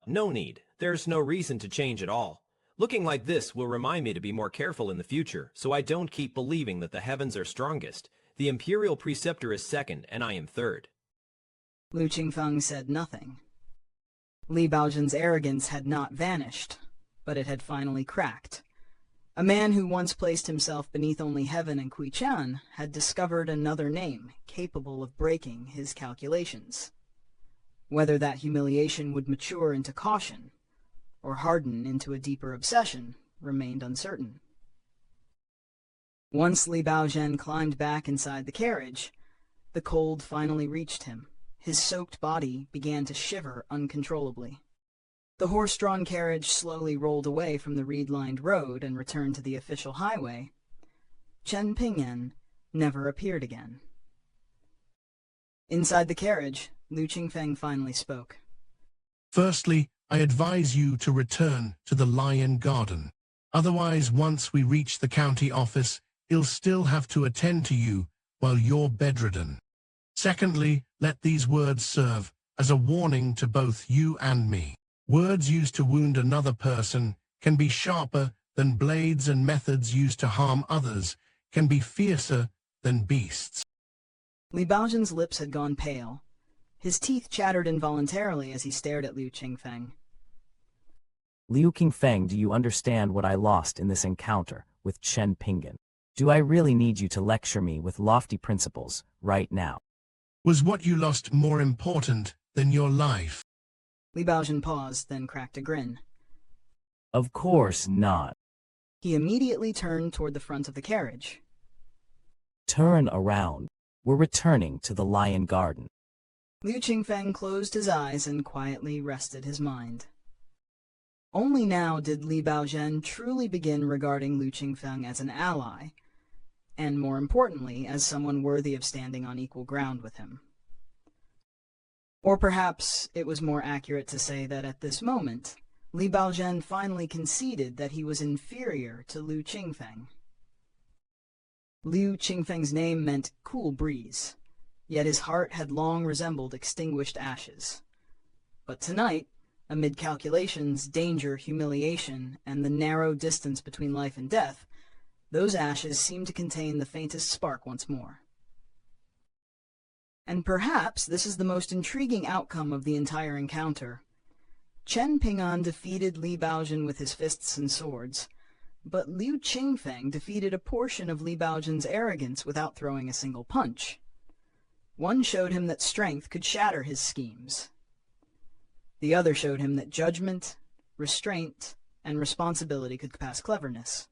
No need. There's no reason to change at all. Looking like this will remind me to be more careful in the future, so I don't keep believing that the heavens are strongest. The Imperial Preceptor is second, and I am third. Liu Qingfeng said nothing. Li Baozhen's arrogance had not vanished, but it had finally cracked. A man who once placed himself beneath only heaven and Pei Qian had discovered another name capable of breaking his calculations. Whether that humiliation would mature into caution or harden into a deeper obsession remained uncertain. Once Li Baozhen climbed back inside the carriage, the cold finally reached him. His soaked body began to shiver uncontrollably. The horse-drawn carriage slowly rolled away from the reed-lined road and returned to the official highway. Chen Ping'an never appeared again. Inside the carriage, Liu Qingfeng finally spoke. Firstly, I advise you to return to the Lion Garden. Otherwise, once we reach the county office, he'll still have to attend to you while you're bedridden. Secondly, let these words serve as a warning to both you and me. Words used to wound another person can be sharper than blades, and methods used to harm others can be fiercer than beasts. Li Baozhen's lips had gone pale. His teeth chattered involuntarily as he stared at Liu Qingfeng. Liu Qingfeng, do you understand what I lost in this encounter with Chen Ping'an? Do I really need you to lecture me with lofty principles right now? Was what you lost more important than your life? Li Baozhen paused, then cracked a grin. Of course not. He immediately turned toward the front of the carriage. Turn around. We're returning to the Lion Garden. Liu Qingfeng closed his eyes and quietly rested his mind. Only now did Li Baozhen truly begin regarding Liu Qingfeng as an ally, and more importantly, as someone worthy of standing on equal ground with him. Or perhaps it was more accurate to say that at this moment, Li Baozhen finally conceded that he was inferior to Liu Qingfeng. Liu Qingfeng's name meant cool breeze, yet his heart had long resembled extinguished ashes. But tonight, amid calculations, danger, humiliation, and the narrow distance between life and death, those ashes seemed to contain the faintest spark once more. And perhaps this is the most intriguing outcome of the entire encounter. Chen Ping'an defeated Li Baozhen with his fists and swords, but Liu Qingfeng defeated a portion of Li Baozhen's arrogance without throwing a single punch. One showed him that strength could shatter his schemes. The other showed him that judgment, restraint, and responsibility could pass cleverness.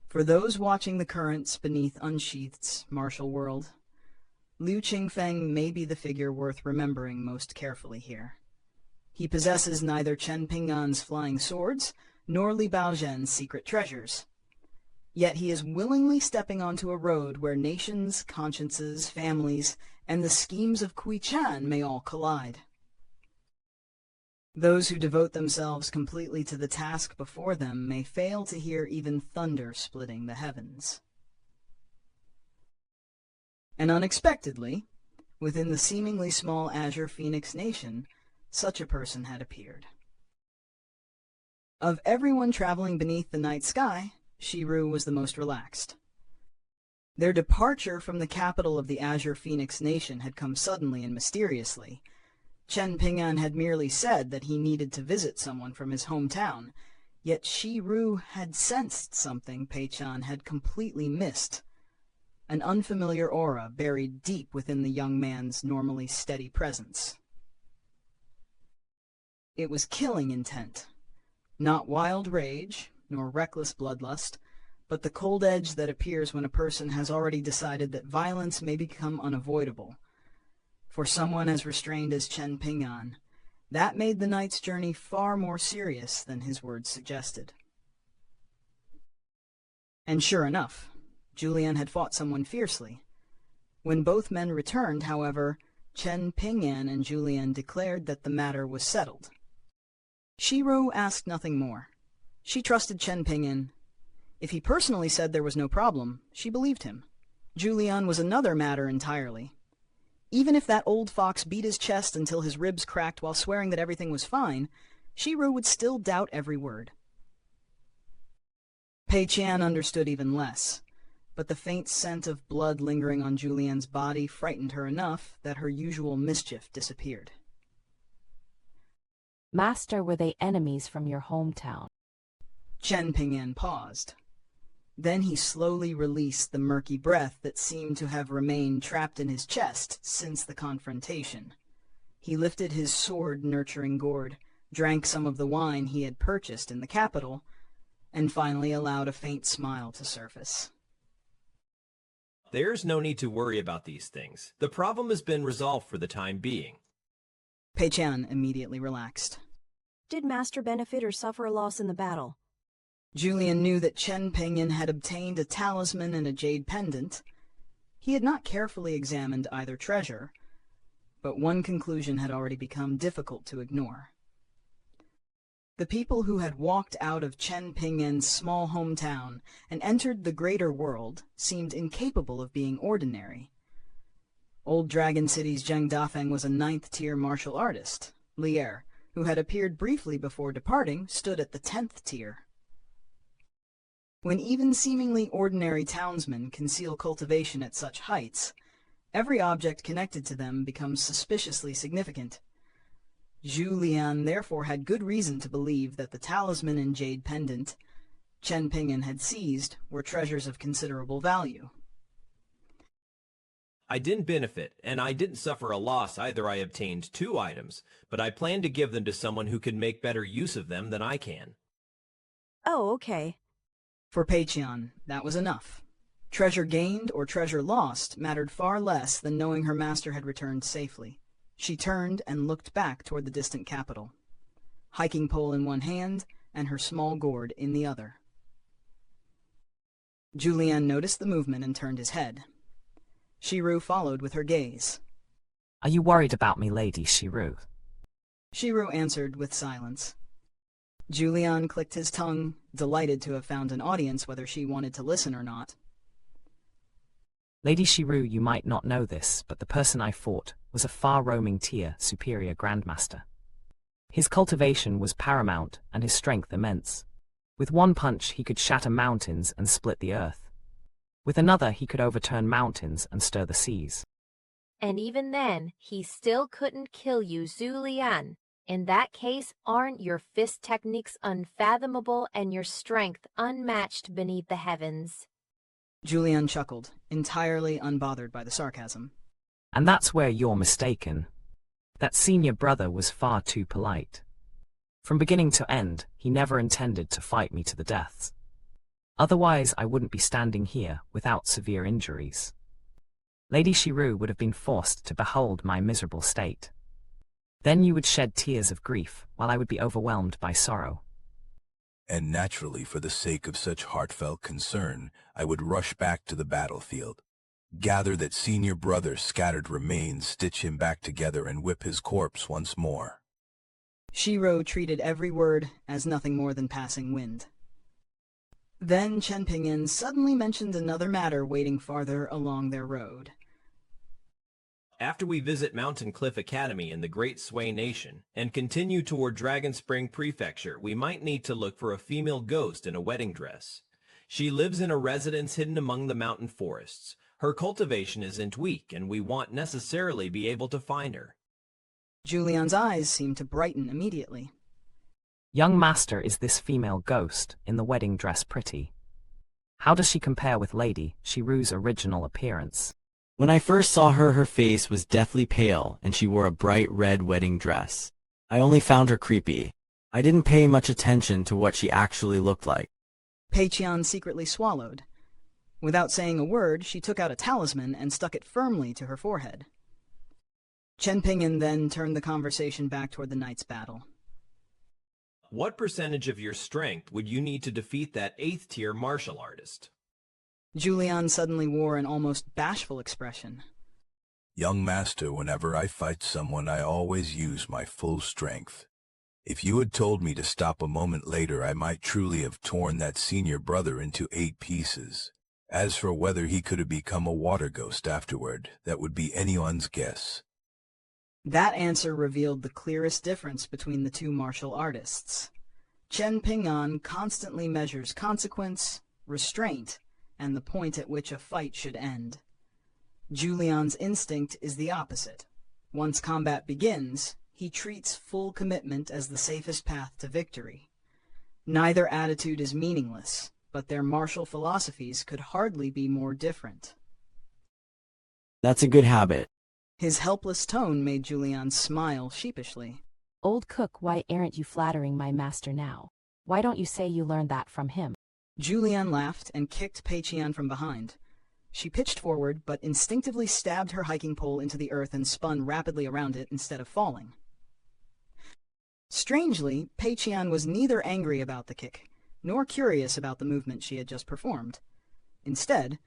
For those watching the currents beneath Unsheathed's martial world, Liu Qingfeng may be the figure worth remembering most carefully here. He possesses neither Chen Ping'an's flying swords nor Li Baozhen's secret treasures. Yet he is willingly stepping onto a road where nations, consciences, families, and the schemes of Pei Qian may all collide. Those who devote themselves completely to the task before them may fail to hear even thunder splitting the heavens. And unexpectedly, within the seemingly small Azure Phoenix nation, such a person had appeared. Of everyone traveling beneath the night sky, Shiru was the most relaxed. Their departure from the capital of the Azure Phoenix Nation had come suddenly and mysteriously. Chen Ping'an had merely said that he needed to visit someone from his hometown, yet Shi-Ru had sensed something Pei Qian had completely missed. An unfamiliar aura buried deep within the young man's normally steady presence. It was killing intent. Not wild rage, nor reckless bloodlust, but the cold edge that appears when a person has already decided that violence may become unavoidable. For someone as restrained as Chen Ping'an, that made the knight's journey far more serious than his words suggested. And sure enough, Zhu Lian had fought someone fiercely. When both men returned, however, Chen Ping'an and Zhu Lian declared that the matter was settled. Shi-Ru asked nothing more. She trusted Chen Ping'an. If he personally said there was no problem, she believed him. Zhu Lian was another matter entirely. Even if that old fox beat his chest until his ribs cracked while swearing that everything was fine, Shi-Ru would still doubt every word. Pei Qian understood even less, but the faint scent of blood lingering on Zhu Lian's body frightened her enough that her usual mischief disappeared. Master, were they enemies from your hometown? Chen Ping'an paused. Then he slowly released the murky breath that seemed to have remained trapped in his chest since the confrontation. He lifted his sword-nurturing gourd, drank some of the wine he had purchased in the capital, and finally allowed a faint smile to surface. There's no need to worry about these things. The problem has been resolved for the time being. Pei Qian immediately relaxed. Did Master benefit or suffer a loss in the battle? Zhu Lian knew that Chen Ping'an had obtained a talisman and a jade pendant. He had not carefully examined either treasure, but one conclusion had already become difficult to ignore. The people who had walked out of Chen Ping'an's small hometown and entered the greater world seemed incapable of being ordinary. Old Dragon City's Zheng Dafeng was a 9th-tier martial artist. Li, who had appeared briefly before departing, stood at the 10th tier. When even seemingly ordinary townsmen conceal cultivation at such heights, every object connected to them becomes suspiciously significant. Zhu Lian therefore had good reason to believe that the talisman and jade pendant Chen Ping'an had seized were treasures of considerable value. I didn't benefit, and I didn't suffer a loss either. I obtained 2 items, but I plan to give them to someone who can make better use of them than I can. Oh, okay. For Pei Qian, that was enough. Treasure gained or treasure lost mattered far less than knowing her master had returned safely. She turned and looked back toward the distant capital, hiking pole in one hand and her small gourd in the other. Zhu Lian noticed the movement and turned his head. Shi-Ru followed with her gaze. Are you worried about me, Lady Shi-Ru? Shi-Ru answered with silence. Zhu Lian clicked his tongue, delighted to have found an audience whether she wanted to listen or not. Lady Shi-Ru, you might not know this, but the person I fought was a far-roaming tier superior grandmaster. His cultivation was paramount and his strength immense. With one punch he could shatter mountains and split the earth. With another he could overturn mountains and stir the seas. And even then, he still couldn't kill you, Zhu Lian. In that case, aren't your fist techniques unfathomable and your strength unmatched beneath the heavens? Zhu Lian chuckled, entirely unbothered by the sarcasm. And that's where you're mistaken. That senior brother was far too polite. From beginning to end, he never intended to fight me to the death. Otherwise, I wouldn't be standing here without severe injuries. Lady Shi-Ru would have been forced to behold my miserable state. Then you would shed tears of grief, while I would be overwhelmed by sorrow. And naturally, for the sake of such heartfelt concern, I would rush back to the battlefield, gather that senior brother's scattered remains, stitch him back together, and whip his corpse once more. Shi-Ru treated every word as nothing more than passing wind. Then Chen Ping'an suddenly mentioned another matter waiting farther along their road. After we visit Mountain Cliff Academy in the Great Sui Nation and continue toward Dragon Spring Prefecture, we might need to look for a female ghost in a wedding dress. She lives in a residence hidden among the mountain forests. Her cultivation isn't weak, and we won't necessarily be able to find her. Zhu Lian's eyes seemed to brighten immediately. Young master, is this female ghost in the wedding dress pretty? How does she compare with Lady Shiru's original appearance? When I first saw her, her face was deathly pale, and she wore a bright red wedding dress. I only found her creepy. I didn't pay much attention to what she actually looked like. Pei Qian secretly swallowed. Without saying a word, she took out a talisman and stuck it firmly to her forehead. Chen Ping'an then turned the conversation back toward the night's battle. What percentage of your strength would you need to defeat that 8th-tier martial artist? Zhu Lian suddenly wore an almost bashful expression. Young master, whenever I fight someone, I always use my full strength. If you had told me to stop a moment later, I might truly have torn that senior brother into 8 pieces. As for whether he could have become a water ghost afterward, that would be anyone's guess. That answer revealed the clearest difference between the two martial artists. Chen Ping'an constantly measures consequence, restraint, and the point at which a fight should end. Zhu Lian's instinct is the opposite. Once combat begins, he treats full commitment as the safest path to victory. Neither attitude is meaningless, but their martial philosophies could hardly be more different. That's a good habit. His helpless tone made Zhu Lian smile sheepishly. Old cook, why aren't you flattering my master now? Why don't you say you learned that from him? Zhu Lian laughed and kicked Pei Qian from behind. She pitched forward, but instinctively stabbed her hiking pole into the earth and spun rapidly around it instead of falling. Strangely, Pei Qian was neither angry about the kick, nor curious about the movement she had just performed. Instead,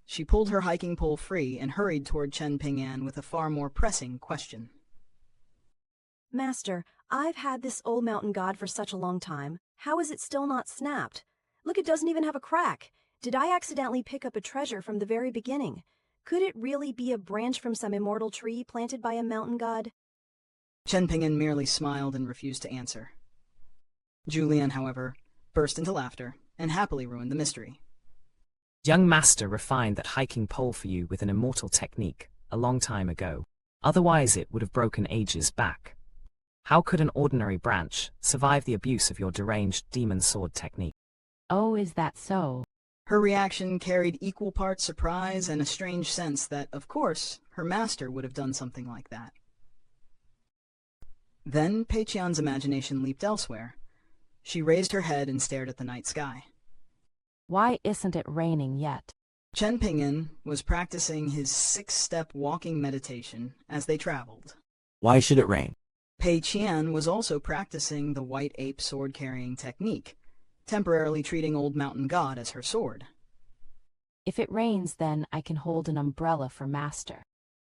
she pulled her hiking pole free and hurried toward Chen Ping'an with a far more pressing question. Master, I've had this old mountain god for such a long time. How is it still not snapped? Look, it doesn't even have a crack. Did I accidentally pick up a treasure from the very beginning? Could it really be a branch from some immortal tree planted by a mountain god? Chen Ping'an merely smiled and refused to answer. Zhu Lian, however, burst into laughter and happily ruined the mystery. Young master refined that hiking pole for you with an immortal technique a long time ago. Otherwise it would have broken ages back. How could an ordinary branch survive the abuse of your deranged demon sword technique? Oh, is that so? Her reaction carried equal parts surprise and a strange sense that, of course, her master would have done something like that. Then Pei Qian's imagination leaped elsewhere. She raised her head and stared at the night sky. Why isn't it raining yet? Chen Ping'an was practicing his 6-step walking meditation as they traveled. Why should it rain? Pei Qian was also practicing the white ape sword-carrying technique, temporarily treating Old Mountain God as her sword. If it rains, then I can hold an umbrella for master.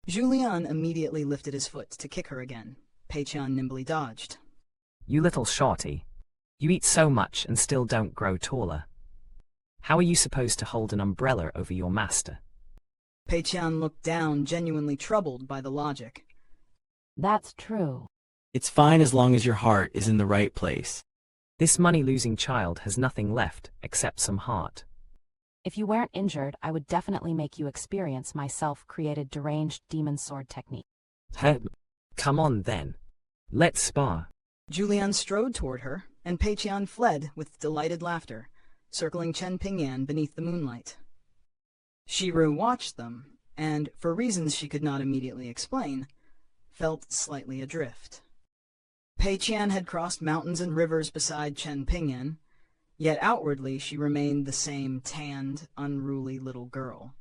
Zhu Lian immediately lifted his foot to kick her again. Pei Qian nimbly dodged. You little shorty. You eat so much and still don't grow taller. How are you supposed to hold an umbrella over your master? Pei Qian looked down, genuinely troubled by the logic. That's true. It's fine as long as your heart is in the right place. This money-losing child has nothing left except some heart. If you weren't injured, I would definitely make you experience my self-created deranged demon sword technique. Hey, come on then. Let's spar. Zhu Lian strode toward her, and Pei Qian fled with delighted laughter, circling Chen Ping'an beneath the moonlight. Shiru watched them, and, for reasons she could not immediately explain, felt slightly adrift. Pei Qian had crossed mountains and rivers beside Chen Ping'an, yet outwardly she remained the same tanned, unruly little girl.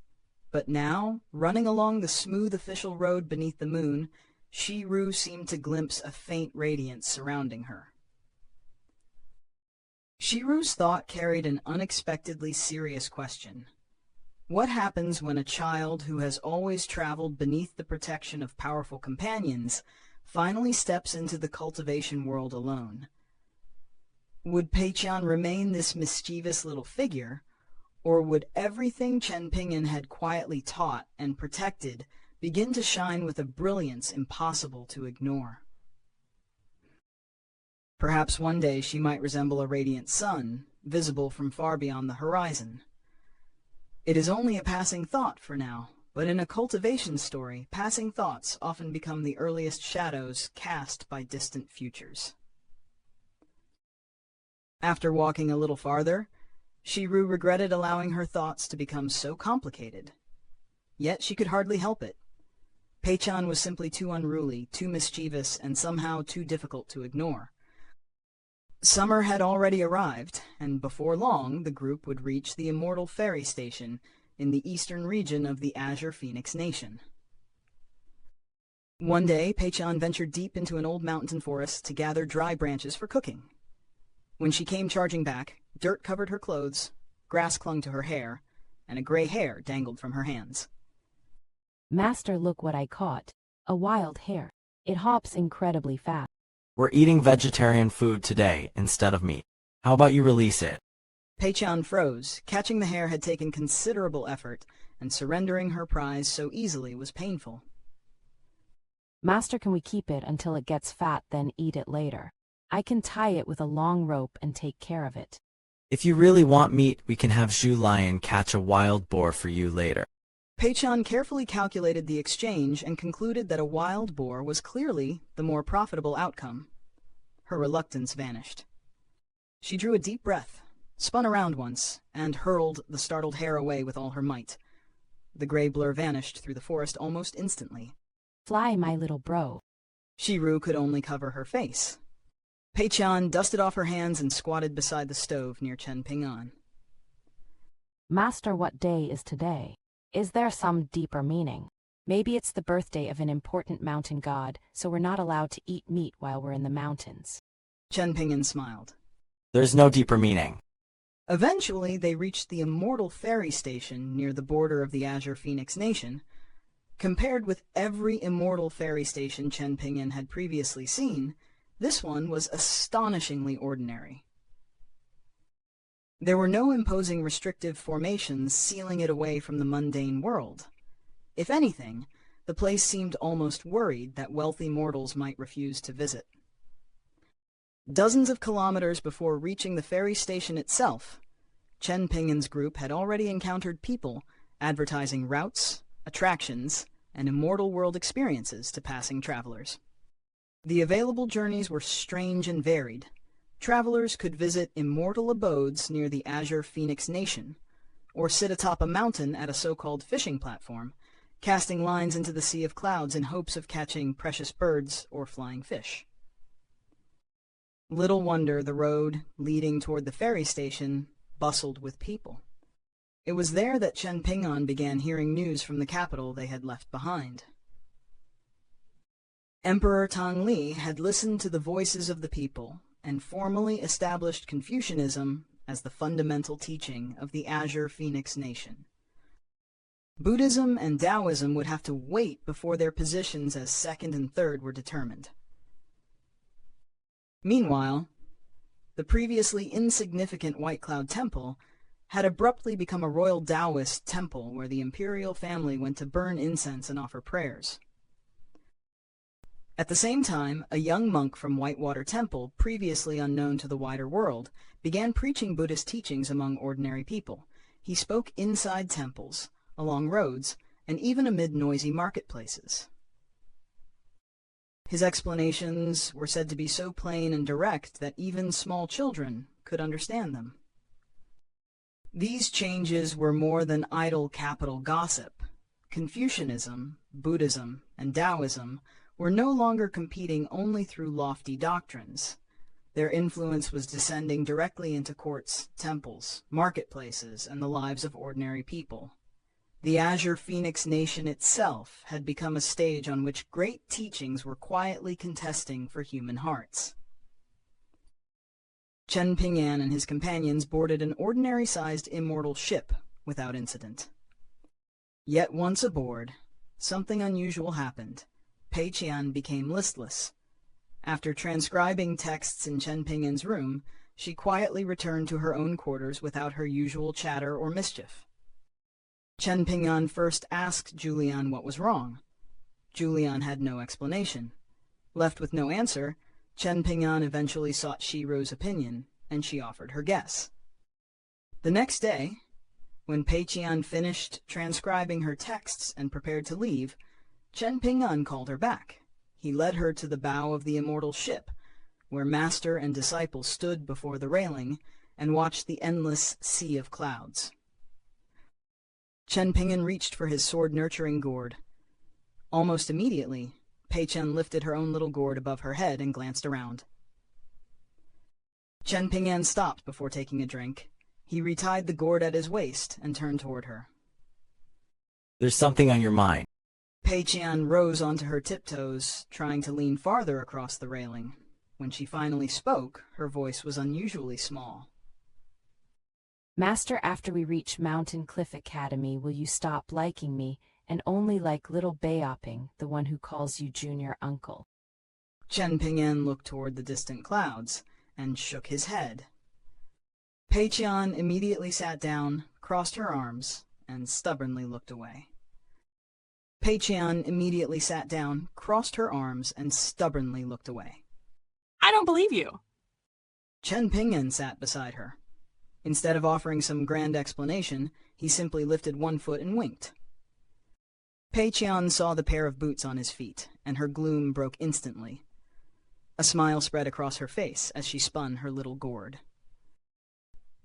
But now, running along the smooth official road beneath the moon, Shiru seemed to glimpse a faint radiance surrounding her. Shiru's thought carried an unexpectedly serious question. What happens when a child who has always traveled beneath the protection of powerful companions finally steps into the cultivation world alone? Would Pei Qian remain this mischievous little figure, or would everything Chen Ping'an had quietly taught and protected begin to shine with a brilliance impossible to ignore? Perhaps one day she might resemble a radiant sun, visible from far beyond the horizon. It is only a passing thought for now, but in a cultivation story, passing thoughts often become the earliest shadows cast by distant futures. After walking a little farther, Shiru regretted allowing her thoughts to become so complicated. Yet she could hardly help it. Pei Qian was simply too unruly, too mischievous, and somehow too difficult to ignore. Summer had already arrived, and before long the group would reach the immortal ferry station in the eastern region of the Azure Phoenix Nation. One day, Pei Qian ventured deep into an old mountain forest to gather dry branches for cooking. When she came charging back, dirt covered her clothes, grass clung to her hair, and a gray hair dangled from her hands. Master, look what I caught. A wild hare. It hops incredibly fast. We're eating vegetarian food today instead of meat. How about you release it? Pei Qian froze. Catching the hare had taken considerable effort, and surrendering her prize so easily was painful. Master, can we keep it until it gets fat, then eat it later? I can tie it with a long rope and take care of it. If you really want meat, we can have Zhu Lian catch a wild boar for you later. Pei Qian carefully calculated the exchange and concluded that a wild boar was clearly the more profitable outcome. Her reluctance vanished. She drew a deep breath, spun around once, and hurled the startled hare away with all her might. The gray blur vanished through the forest almost instantly. Fly, my little bro. Shiru could only cover her face. Pei Qian dusted off her hands and squatted beside the stove near Chen Ping'an. Master, what day is today? Is there some deeper meaning? Maybe it's the birthday of an important mountain god, so we're not allowed to eat meat while we're in the mountains. Chen Ping'an smiled. There's no deeper meaning. Eventually, they reached the immortal ferry station near the border of the Azure Phoenix Nation. Compared with every immortal ferry station Chen Ping'an had previously seen, this one was astonishingly ordinary. There were no imposing restrictive formations sealing it away from the mundane world. If anything, the place seemed almost worried that wealthy mortals might refuse to visit. Dozens of kilometers before reaching the ferry station itself, Chen Ping'an's group had already encountered people advertising routes, attractions, and immortal world experiences to passing travelers. The available journeys were strange and varied. Travelers could visit immortal abodes near the Azure Phoenix Nation, or sit atop a mountain at a so-called fishing platform, casting lines into the sea of clouds in hopes of catching precious birds or flying fish. Little wonder the road leading toward the ferry station bustled with people. It was there that Chen Ping'an began hearing news from the capital they had left behind. Emperor Tang Li had listened to the voices of the people and formally established Confucianism as the fundamental teaching of the Azure Phoenix Nation. Buddhism and Taoism would have to wait before their positions as second and third were determined. Meanwhile, the previously insignificant White Cloud Temple had abruptly become a royal Taoist temple where the imperial family went to burn incense and offer prayers. At the same time, a young monk from Whitewater Temple, previously unknown to the wider world, began preaching Buddhist teachings among ordinary people. He spoke inside temples, along roads, and even amid noisy marketplaces. His explanations were said to be so plain and direct that even small children could understand them. These changes were more than idle capital gossip. Confucianism, Buddhism, and Taoism were no longer competing only through lofty doctrines. Their influence was descending directly into courts, temples, marketplaces, and the lives of ordinary people. The Azure Phoenix Nation itself had become a stage on which great teachings were quietly contesting for human hearts. Chen Ping'an and his companions boarded an ordinary-sized immortal ship without incident. Yet once aboard, something unusual happened. Pei Qian became listless. After transcribing texts in Chen Ping'an's room, she quietly returned to her own quarters without her usual chatter or mischief. Chen Ping'an first asked Zhu Lian what was wrong. Zhu Lian had no explanation. Left with no answer, Chen Ping'an eventually sought Shiru's opinion, and she offered her guess. The next day, when Pei Qian finished transcribing her texts and prepared to leave, Chen Ping'an called her back. He led her to the bow of the immortal ship, where master and disciple stood before the railing and watched the endless sea of clouds. Chen Ping'an reached for his sword-nurturing gourd. Almost immediately, Pei Qian lifted her own little gourd above her head and glanced around. Chen Ping'an stopped before taking a drink. He retied the gourd at his waist and turned toward her. There's something on your mind. Pei Qian rose onto her tiptoes, trying to lean farther across the railing. When she finally spoke, her voice was unusually small. Master, after we reach Mountain Cliff Academy, will you stop liking me and only like little Beoping, the one who calls you junior uncle? Chen Ping'an looked toward the distant clouds and shook his head. Pei Qian immediately sat down, crossed her arms, and stubbornly looked away. Pei Qian immediately sat down, crossed her arms, and stubbornly looked away. I don't believe you. Chen Ping'an sat beside her. Instead of offering some grand explanation, he simply lifted one foot and winked. Pei Qian saw the pair of boots on his feet, and her gloom broke instantly. A smile spread across her face as she spun her little gourd.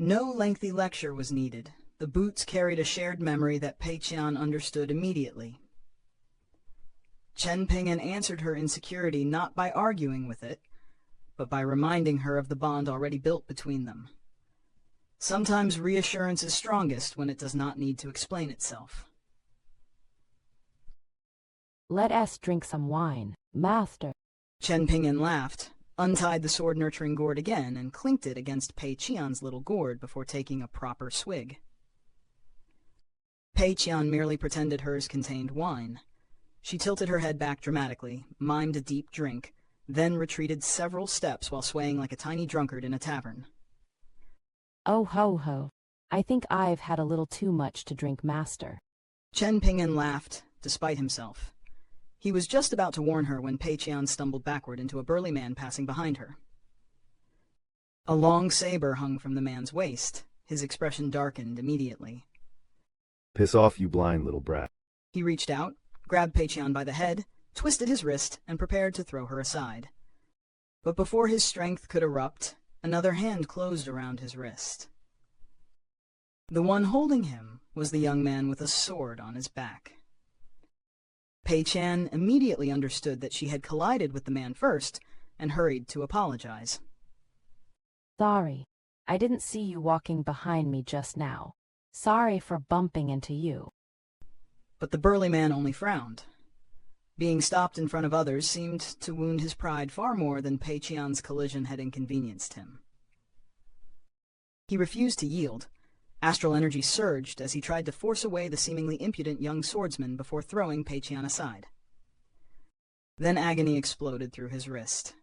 No lengthy lecture was needed. The boots carried a shared memory that Pei Qian understood immediately. Chen Ping'an answered her insecurity not by arguing with it, but by reminding her of the bond already built between them. Sometimes reassurance is strongest when it does not need to explain itself. Let us drink some wine, master. Chen Ping'an laughed, untied the sword-nurturing gourd again, and clinked it against Pei Qian's little gourd before taking a proper swig. Pei Qian merely pretended hers contained wine. She tilted her head back dramatically, mimed a deep drink, then retreated several steps while swaying like a tiny drunkard in a tavern. Oh ho ho, I think I've had a little too much to drink, master. Chen Ping'an laughed, despite himself. He was just about to warn her when Pei Qian stumbled backward into a burly man passing behind her. A long saber hung from the man's waist. His expression darkened immediately. Piss off, you blind little brat. He reached out, grabbed Pei Qian by the head, twisted his wrist, and prepared to throw her aside. But before his strength could erupt, another hand closed around his wrist. The one holding him was the young man with a sword on his back. Pei Qian immediately understood that she had collided with the man first and hurried to apologize. Sorry, I didn't see you walking behind me just now. Sorry for bumping into you. But the burly man only frowned. Being stopped in front of others seemed to wound his pride far more than Pei Qian's collision had inconvenienced him. He refused to yield. Astral energy surged as he tried to force away the seemingly impudent young swordsman before throwing Pei Qian aside. Then agony exploded through his wrist.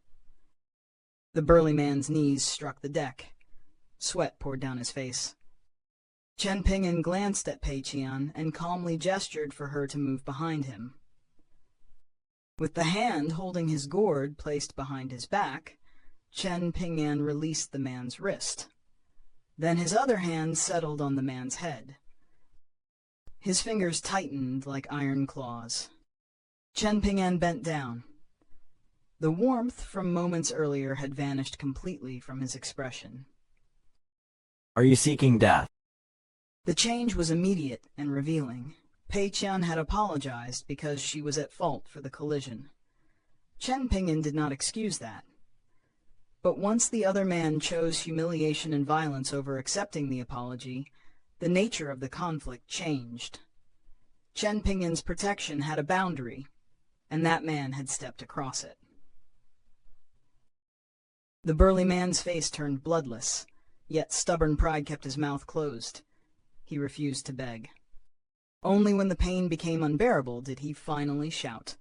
The burly man's knees struck the deck. Sweat poured down his face. Chen Ping'an glanced at Pei Qian and calmly gestured for her to move behind him. With the hand holding his gourd placed behind his back, Chen Ping'an released the man's wrist. Then his other hand settled on the man's head. His fingers tightened like iron claws. Chen Ping'an bent down. The warmth from moments earlier had vanished completely from his expression. Are you seeking death? The change was immediate and revealing. Pei Qian had apologized because she was at fault for the collision. Chen Ping'an did not excuse that. But once the other man chose humiliation and violence over accepting the apology, the nature of the conflict changed. Chen Ping'an's protection had a boundary, and that man had stepped across it. The burly man's face turned bloodless, yet stubborn pride kept his mouth closed. He refused to beg. Only when the pain became unbearable did he finally shout.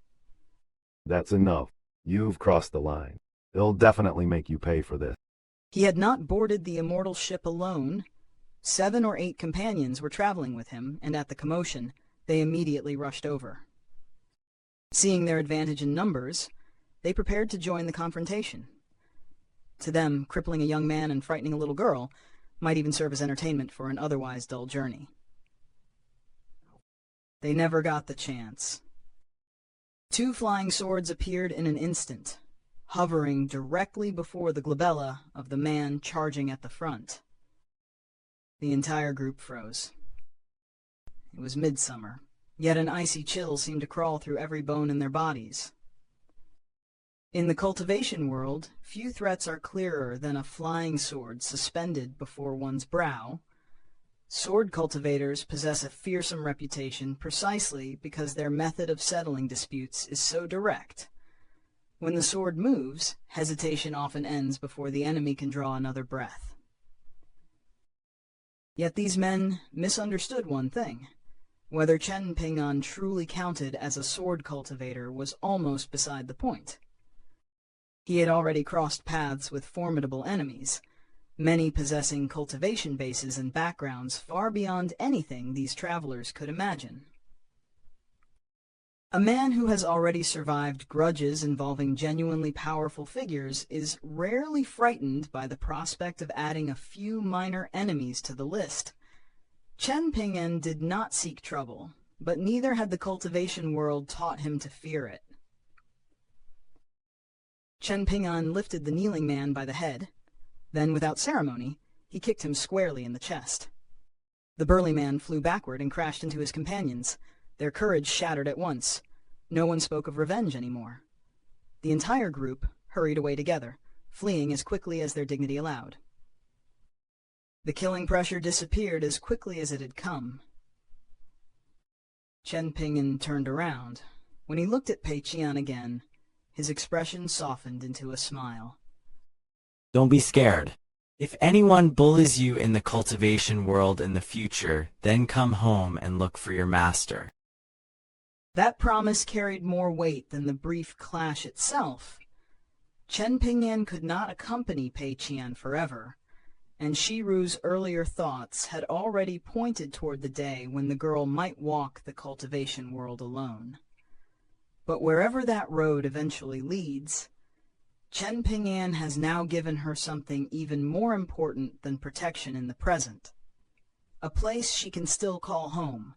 That's enough. You've crossed the line. They'll definitely make you pay for this. He had not boarded the immortal ship alone. 7 or 8 companions were traveling with him, and at the commotion, they immediately rushed over. Seeing their advantage in numbers, they prepared to join the confrontation. To them, crippling a young man and frightening a little girl might even serve as entertainment for an otherwise dull journey. They never got the chance. 2 flying swords appeared in an instant, hovering directly before the glabella of the man charging at the front. The entire group froze. It was midsummer, yet an icy chill seemed to crawl through every bone in their bodies. In the cultivation world, few threats are clearer than a flying sword suspended before one's brow. Sword cultivators possess a fearsome reputation precisely because their method of settling disputes is so direct. When the sword moves, hesitation often ends before the enemy can draw another breath. Yet these men misunderstood one thing. Whether Chen Ping'an truly counted as a sword cultivator was almost beside the point. He had already crossed paths with formidable enemies, many possessing cultivation bases and backgrounds far beyond anything these travelers could imagine. A man who has already survived grudges involving genuinely powerful figures is rarely frightened by the prospect of adding a few minor enemies to the list. Chen Ping'an did not seek trouble, but neither had the cultivation world taught him to fear it. Chen Ping'an lifted the kneeling man by the head. Then, without ceremony, he kicked him squarely in the chest. The burly man flew backward and crashed into his companions, their courage shattered at once. No one spoke of revenge anymore. The entire group hurried away together, fleeing as quickly as their dignity allowed. The killing pressure disappeared as quickly as it had come. Chen Ping'an turned around. When he looked at Pei Qian again, his expression softened into a smile. Don't be scared. If anyone bullies you in the cultivation world in the future, then come home and look for your master. That promise carried more weight than the brief clash itself. Chen Ping'an could not accompany Pei Qian forever, and Shiru's earlier thoughts had already pointed toward the day when the girl might walk the cultivation world alone. But wherever that road eventually leads, Chen Ping'an has now given her something even more important than protection in the present. A place she can still call home,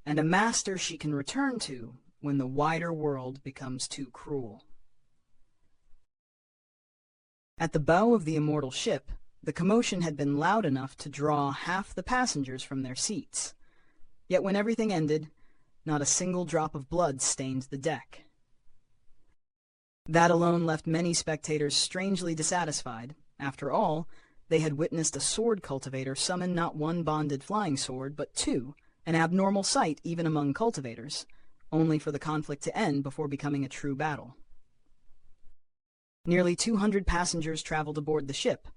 and a master she can return to when the wider world becomes too cruel. At the bow of the immortal ship, the commotion had been loud enough to draw half the passengers from their seats. Yet when everything ended, not a single drop of blood stained the deck. That alone left many spectators strangely dissatisfied. After all, they had witnessed a sword cultivator summon not one bonded flying sword, but 2, an abnormal sight even among cultivators, only for the conflict to end before becoming a true battle. Nearly 200 passengers traveled aboard the ship,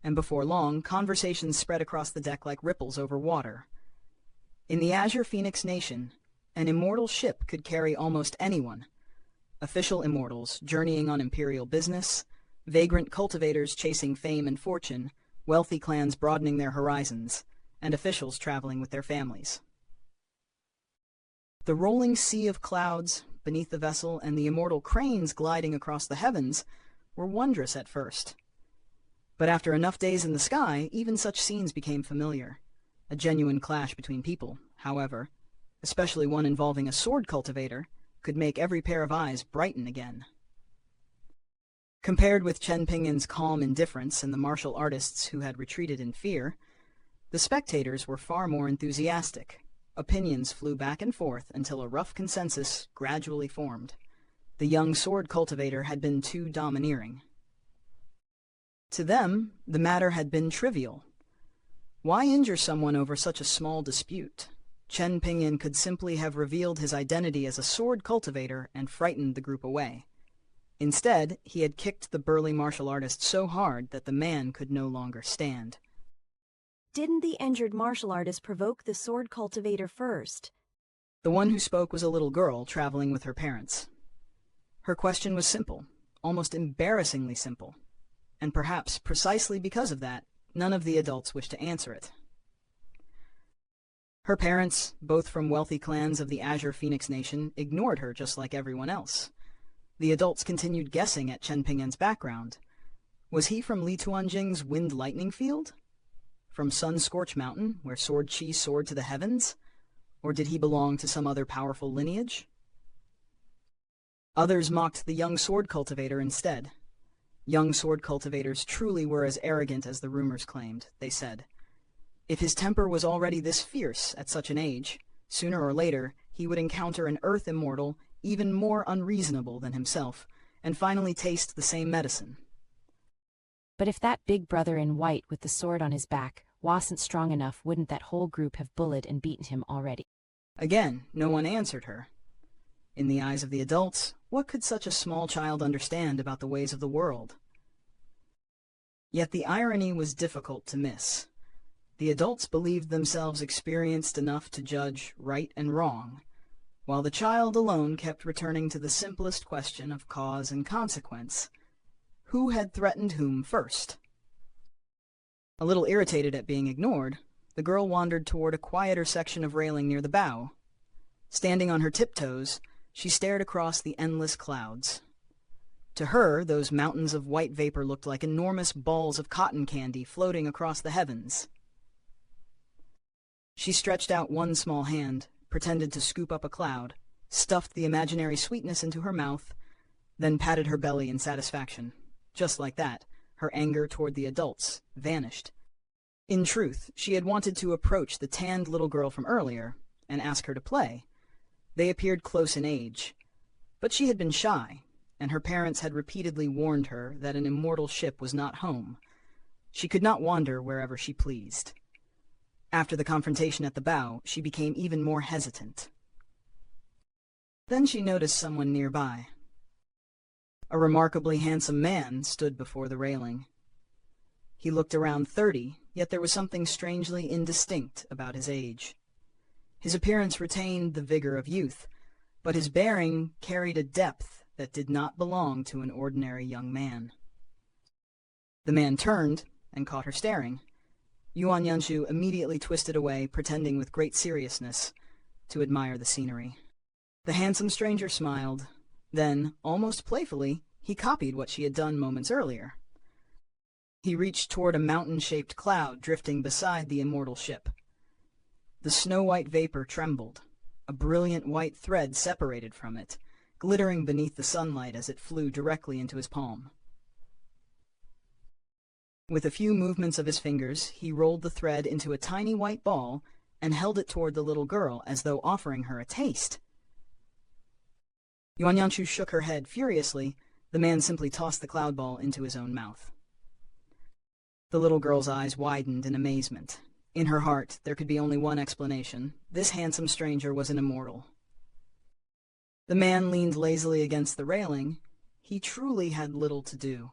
and before long, conversations spread across the deck like ripples over water. In the Azure Phoenix Nation, an immortal ship could carry almost anyone. Official immortals journeying on imperial business, vagrant cultivators chasing fame and fortune, wealthy clans broadening their horizons, and officials traveling with their families. The rolling sea of clouds beneath the vessel and the immortal cranes gliding across the heavens were wondrous at first. But after enough days in the sky, even such scenes became familiar. A genuine clash between people, however, especially one involving a sword cultivator, could make every pair of eyes brighten again. Compared with Chen Ping'an's calm indifference and the martial artists who had retreated in fear, the spectators were far more enthusiastic. Opinions flew back and forth until a rough consensus gradually formed. The young sword cultivator had been too domineering. To them, the matter had been trivial. Why injure someone over such a small dispute? Chen Ping'an could simply have revealed his identity as a sword cultivator and frightened the group away. Instead, he had kicked the burly martial artist so hard that the man could no longer stand. Didn't the injured martial artist provoke the sword cultivator first? The one who spoke was a little girl traveling with her parents. Her question was simple, almost embarrassingly simple, and perhaps precisely because of that, none of the adults wished to answer it. Her parents, both from wealthy clans of the Azure Phoenix Nation, ignored her just like everyone else. The adults continued guessing at Chen Ping'an's background. Was he from Li Tuanjing's Wind Lightning Field? From Sun-Scorched Mountain, where Sword Chi soared to the heavens? Or did he belong to some other powerful lineage? Others mocked the young sword cultivator instead. Young sword cultivators truly were as arrogant as the rumors claimed, they said. If his temper was already this fierce at such an age, sooner or later he would encounter an earth immortal even more unreasonable than himself, and finally taste the same medicine. But if that big brother in white with the sword on his back wasn't strong enough, wouldn't that whole group have bullied and beaten him already? Again, no one answered her. In the eyes of the adults, what could such a small child understand about the ways of the world? Yet the irony was difficult to miss. The adults believed themselves experienced enough to judge right and wrong, while the child alone kept returning to the simplest question of cause and consequence. Who had threatened whom first? A little irritated at being ignored, the girl wandered toward a quieter section of railing near the bow. Standing on her tiptoes, she stared across the endless clouds. To her, those mountains of white vapor looked like enormous balls of cotton candy floating across the heavens. She stretched out one small hand, pretended to scoop up a cloud, stuffed the imaginary sweetness into her mouth, then patted her belly in satisfaction. Just like that, her anger toward the adults vanished. In truth, she had wanted to approach the tanned little girl from earlier and ask her to play. They appeared close in age, but she had been shy, and her parents had repeatedly warned her that an immortal ship was not home. She could not wander wherever she pleased. After the confrontation at the bow, she became even more hesitant. Then she noticed someone nearby. A remarkably handsome man stood before the railing. He looked around 30, yet there was something strangely indistinct about his age. His appearance retained the vigor of youth, but his bearing carried a depth that did not belong to an ordinary young man. The man turned and caught her staring. Yuan Yanshu immediately twisted away, pretending with great seriousness to admire the scenery. The handsome stranger smiled. Then, almost playfully, he copied what she had done moments earlier. He reached toward a mountain-shaped cloud drifting beside the immortal ship. The snow-white vapor trembled. A brilliant white thread separated from it, glittering beneath the sunlight as it flew directly into his palm. With a few movements of his fingers, he rolled the thread into a tiny white ball and held it toward the little girl as though offering her a taste. Yuan Yanshu shook her head furiously. The man simply tossed the cloud ball into his own mouth. The little girl's eyes widened in amazement. In her heart, there could be only one explanation. This handsome stranger was an immortal. The man leaned lazily against the railing. He truly had little to do.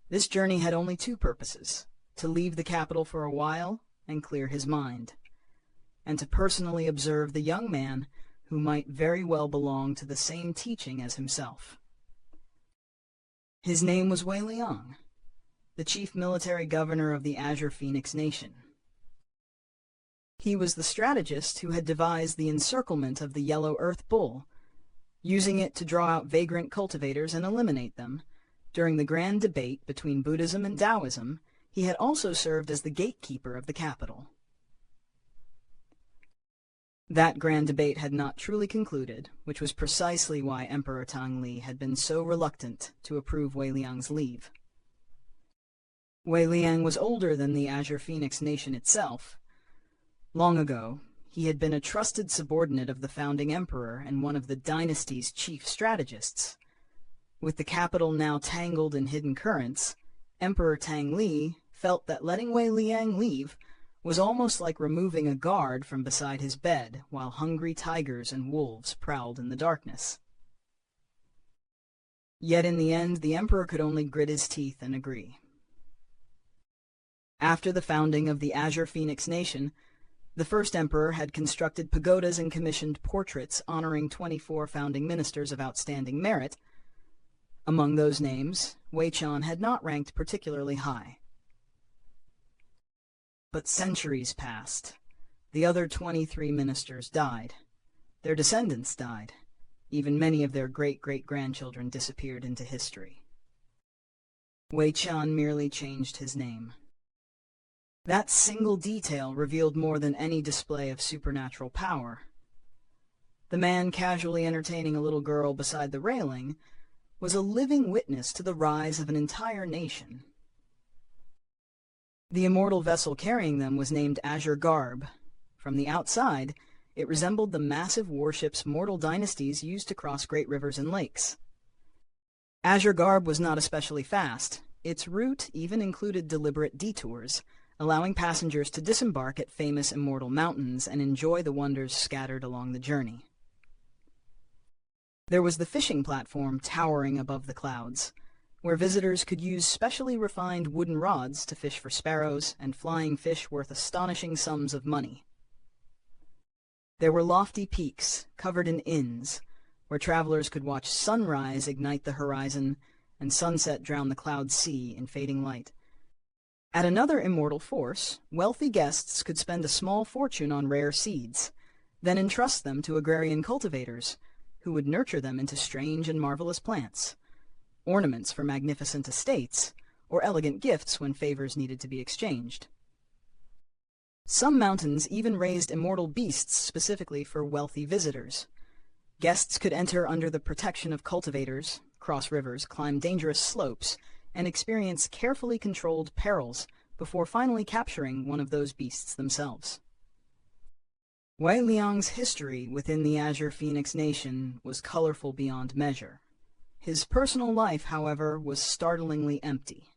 This journey had only two purposes: to leave the capital for a while and clear his mind, and to personally observe the young man who might very well belong to the same teaching as himself. His name was Wei Liang, the chief military governor of the Azure Phoenix Nation. He was the strategist who had devised the encirclement of the Yellow Earth Bull, using it to draw out vagrant cultivators and eliminate them. During the grand debate between Buddhism and Taoism, he had also served as the gatekeeper of the capital. That grand debate had not truly concluded, which was precisely why Emperor Tang Li had been so reluctant to approve Wei Liang's leave. Wei Liang was older than the Azure Phoenix Nation itself. Long ago, he had been a trusted subordinate of the founding emperor and one of the dynasty's chief strategists. With the capital now tangled in hidden currents, Emperor Tang Li felt that letting Wei Liang leave was almost like removing a guard from beside his bed while hungry tigers and wolves prowled in the darkness. Yet in the end, the emperor could only grit his teeth and agree. After the founding of the Azure Phoenix Nation, the first emperor had constructed pagodas and commissioned portraits honoring 24 founding ministers of outstanding merit. Among those names, Wei Qian had not ranked particularly high. But centuries passed. The other 23 ministers died. Their descendants died. Even many of their great-great-grandchildren disappeared into history. Wei Qian merely changed his name. That single detail revealed more than any display of supernatural power. The man casually entertaining a little girl beside the railing was a living witness to the rise of an entire nation. The immortal vessel carrying them was named Azure Garb. From the outside, it resembled the massive warships mortal dynasties used to cross great rivers and lakes. Azure Garb was not especially fast. Its route even included deliberate detours, allowing passengers to disembark at famous immortal mountains and enjoy the wonders scattered along the journey. There was the fishing platform towering above the clouds, where visitors could use specially refined wooden rods to fish for sparrows and flying fish worth astonishing sums of money. There were lofty peaks covered in inns, where travelers could watch sunrise ignite the horizon and sunset drown the cloud sea in fading light. At another immortal force, wealthy guests could spend a small fortune on rare seeds, then entrust them to agrarian cultivators, who would nurture them into strange and marvelous plants, ornaments for magnificent estates, or elegant gifts when favors needed to be exchanged. Some mountains even raised immortal beasts specifically for wealthy visitors. Guests could enter under the protection of cultivators, cross rivers, climb dangerous slopes, and experience carefully controlled perils before finally capturing one of those beasts themselves. Wei Liang's history within the Azure Phoenix Nation was colorful beyond measure. His personal life, however, was startlingly empty.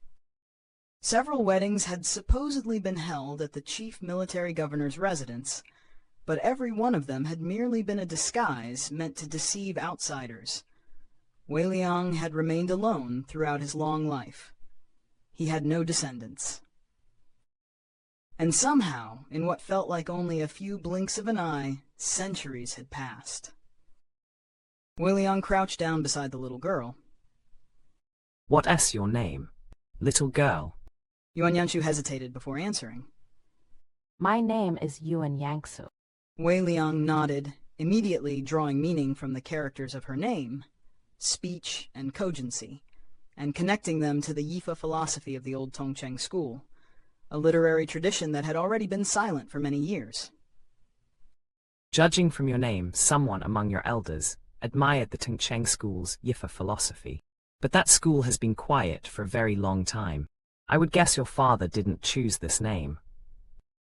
Several weddings had supposedly been held at the chief military governor's residence, but every one of them had merely been a disguise meant to deceive outsiders. Wei Liang had remained alone throughout his long life. He had no descendants. And somehow, in what felt like only a few blinks of an eye, centuries had passed. Wei Liang crouched down beside the little girl. "What's your name, little girl?" Yuan Yanshu hesitated before answering. My name is Yuan Yangsu. Wei Liang nodded, immediately drawing meaning from the characters of her name, speech and cogency, and connecting them to the Yifa philosophy of the old Tongcheng school, a literary tradition that had already been silent for many years. Judging from your name, someone among your elders admired the Tongcheng school's Yifa philosophy, but that school has been quiet for a very long time. I would guess your father didn't choose this name.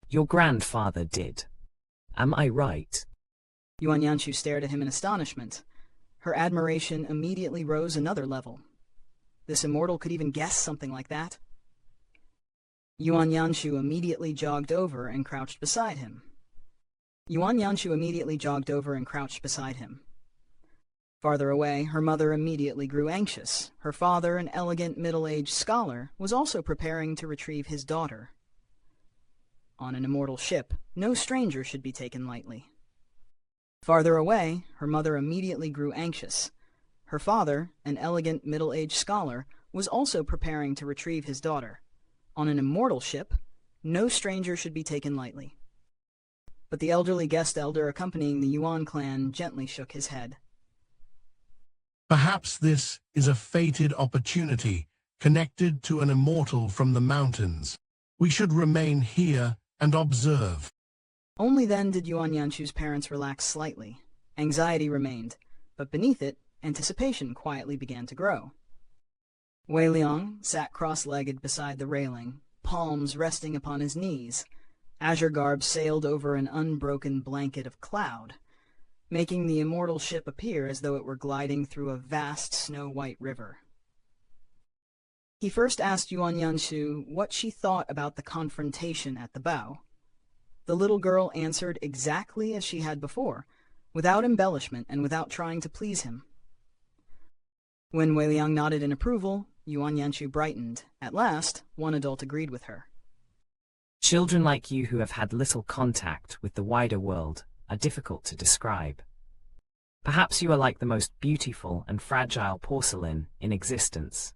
Your grandfather did. Am I right? Yuan Yanshu stared at him in astonishment. Her admiration immediately rose another level. This immortal could even guess something like that. Yuan Yanshu immediately jogged over and crouched beside him. Farther away, her mother immediately grew anxious. Her father, an elegant middle-aged scholar, was also preparing to retrieve his daughter. On an immortal ship, no stranger should be taken lightly. Farther away, her mother immediately grew anxious. Her father, an elegant middle-aged scholar, was also preparing to retrieve his daughter. On an immortal ship, no stranger should be taken lightly. But the elderly guest elder accompanying the Yuan clan gently shook his head. Perhaps this is a fated opportunity connected to an immortal from the mountains. We should remain here and observe. Only then did Yuan Yanshu's parents relax slightly. Anxiety remained, but beneath it, anticipation quietly began to grow. Wei Liang sat cross-legged beside the railing, palms resting upon his knees. Azure Garb sailed over an unbroken blanket of cloud, making the immortal ship appear as though it were gliding through a vast snow-white river. He first asked Yuan Yanshu what she thought about the confrontation at the bow. The little girl answered exactly as she had before, without embellishment and without trying to please him. When Wei Liang nodded in approval, Yuan Yanshu brightened. At last, one adult agreed with her. Children like you who have had little contact with the wider world are difficult to describe. Perhaps you are like the most beautiful and fragile porcelain in existence.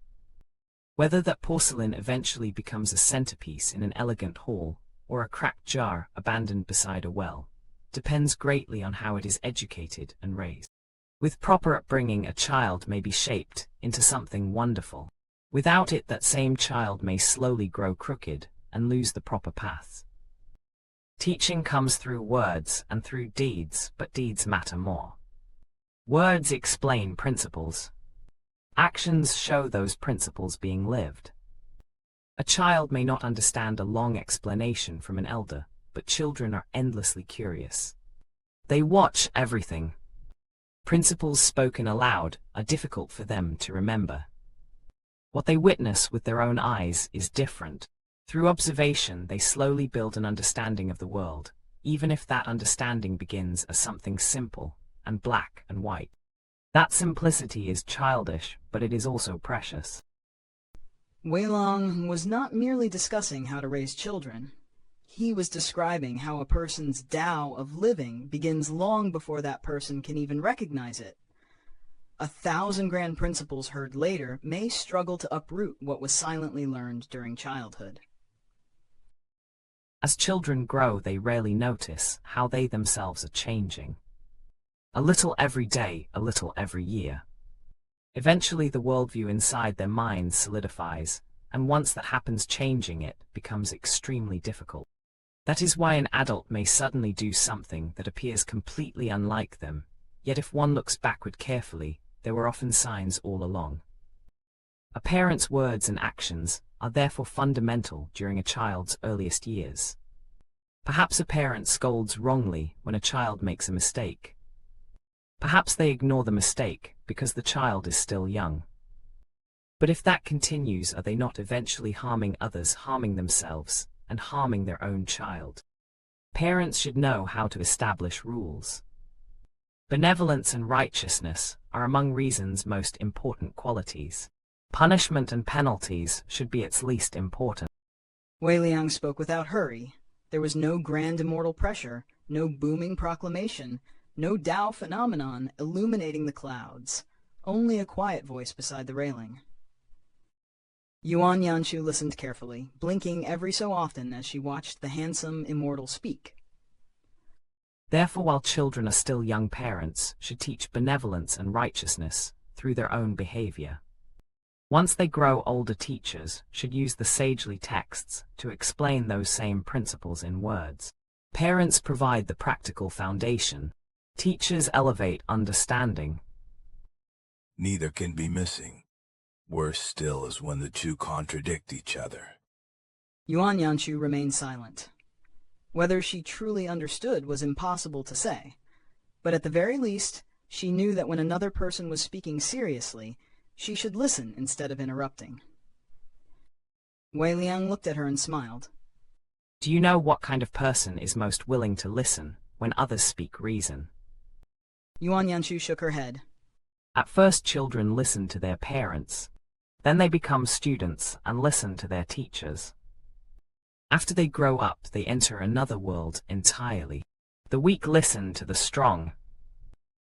Whether that porcelain eventually becomes a centerpiece in an elegant hall or a cracked jar abandoned beside a well depends greatly on how it is educated and raised. With proper upbringing, a child may be shaped into something wonderful. Without it, that same child may slowly grow crooked, and lose the proper paths. Teaching comes through words and through deeds, but deeds matter more. Words explain principles. Actions show those principles being lived. A child may not understand a long explanation from an elder, but children are endlessly curious. They watch everything. Principles spoken aloud are difficult for them to remember. What they witness with their own eyes is different. Through observation, they slowly build an understanding of the world, even if that understanding begins as something simple and black and white. That simplicity is childish, but it is also precious. Wei Liang was not merely discussing how to raise children. He was describing how a person's Tao of living begins long before that person can even recognize it. 1,000 grand principles heard later may struggle to uproot what was silently learned during childhood. As children grow, they rarely notice how they themselves are changing. A little every day, a little every year. Eventually, the worldview inside their minds solidifies, and once that happens, changing it becomes extremely difficult. That is why an adult may suddenly do something that appears completely unlike them, yet if one looks backward carefully, there were often signs all along. A parent's words and actions are therefore fundamental during a child's earliest years. Perhaps a parent scolds wrongly when a child makes a mistake. Perhaps they ignore the mistake because the child is still young. But if that continues, are they not eventually harming others, harming themselves, and harming their own child? Parents should know how to establish rules. Benevolence and righteousness are among reason's most important qualities. Punishment and penalties should be its least important. Wei Liang spoke without hurry. There was no grand immortal pressure, no booming proclamation, no Tao phenomenon illuminating the clouds, only a quiet voice beside the railing. Yuan Yanshu listened carefully, blinking every so often as she watched the handsome immortal speak. Therefore, while children are still young, parents should teach benevolence and righteousness through their own behavior. Once they grow older, teachers should use the sagely texts to explain those same principles in words. Parents provide the practical foundation. Teachers elevate understanding. Neither can be missing. Worse still is when the two contradict each other. Yuan Yanshu remained silent. Whether she truly understood was impossible to say, but at the very least, she knew that when another person was speaking seriously, she should listen instead of interrupting. Wei Liang looked at her and smiled. Do you know what kind of person is most willing to listen when others speak reason? Yuan Yanshu shook her head. At first, children listen to their parents. Then they become students and listen to their teachers. After they grow up, they enter another world entirely. The weak listen to the strong.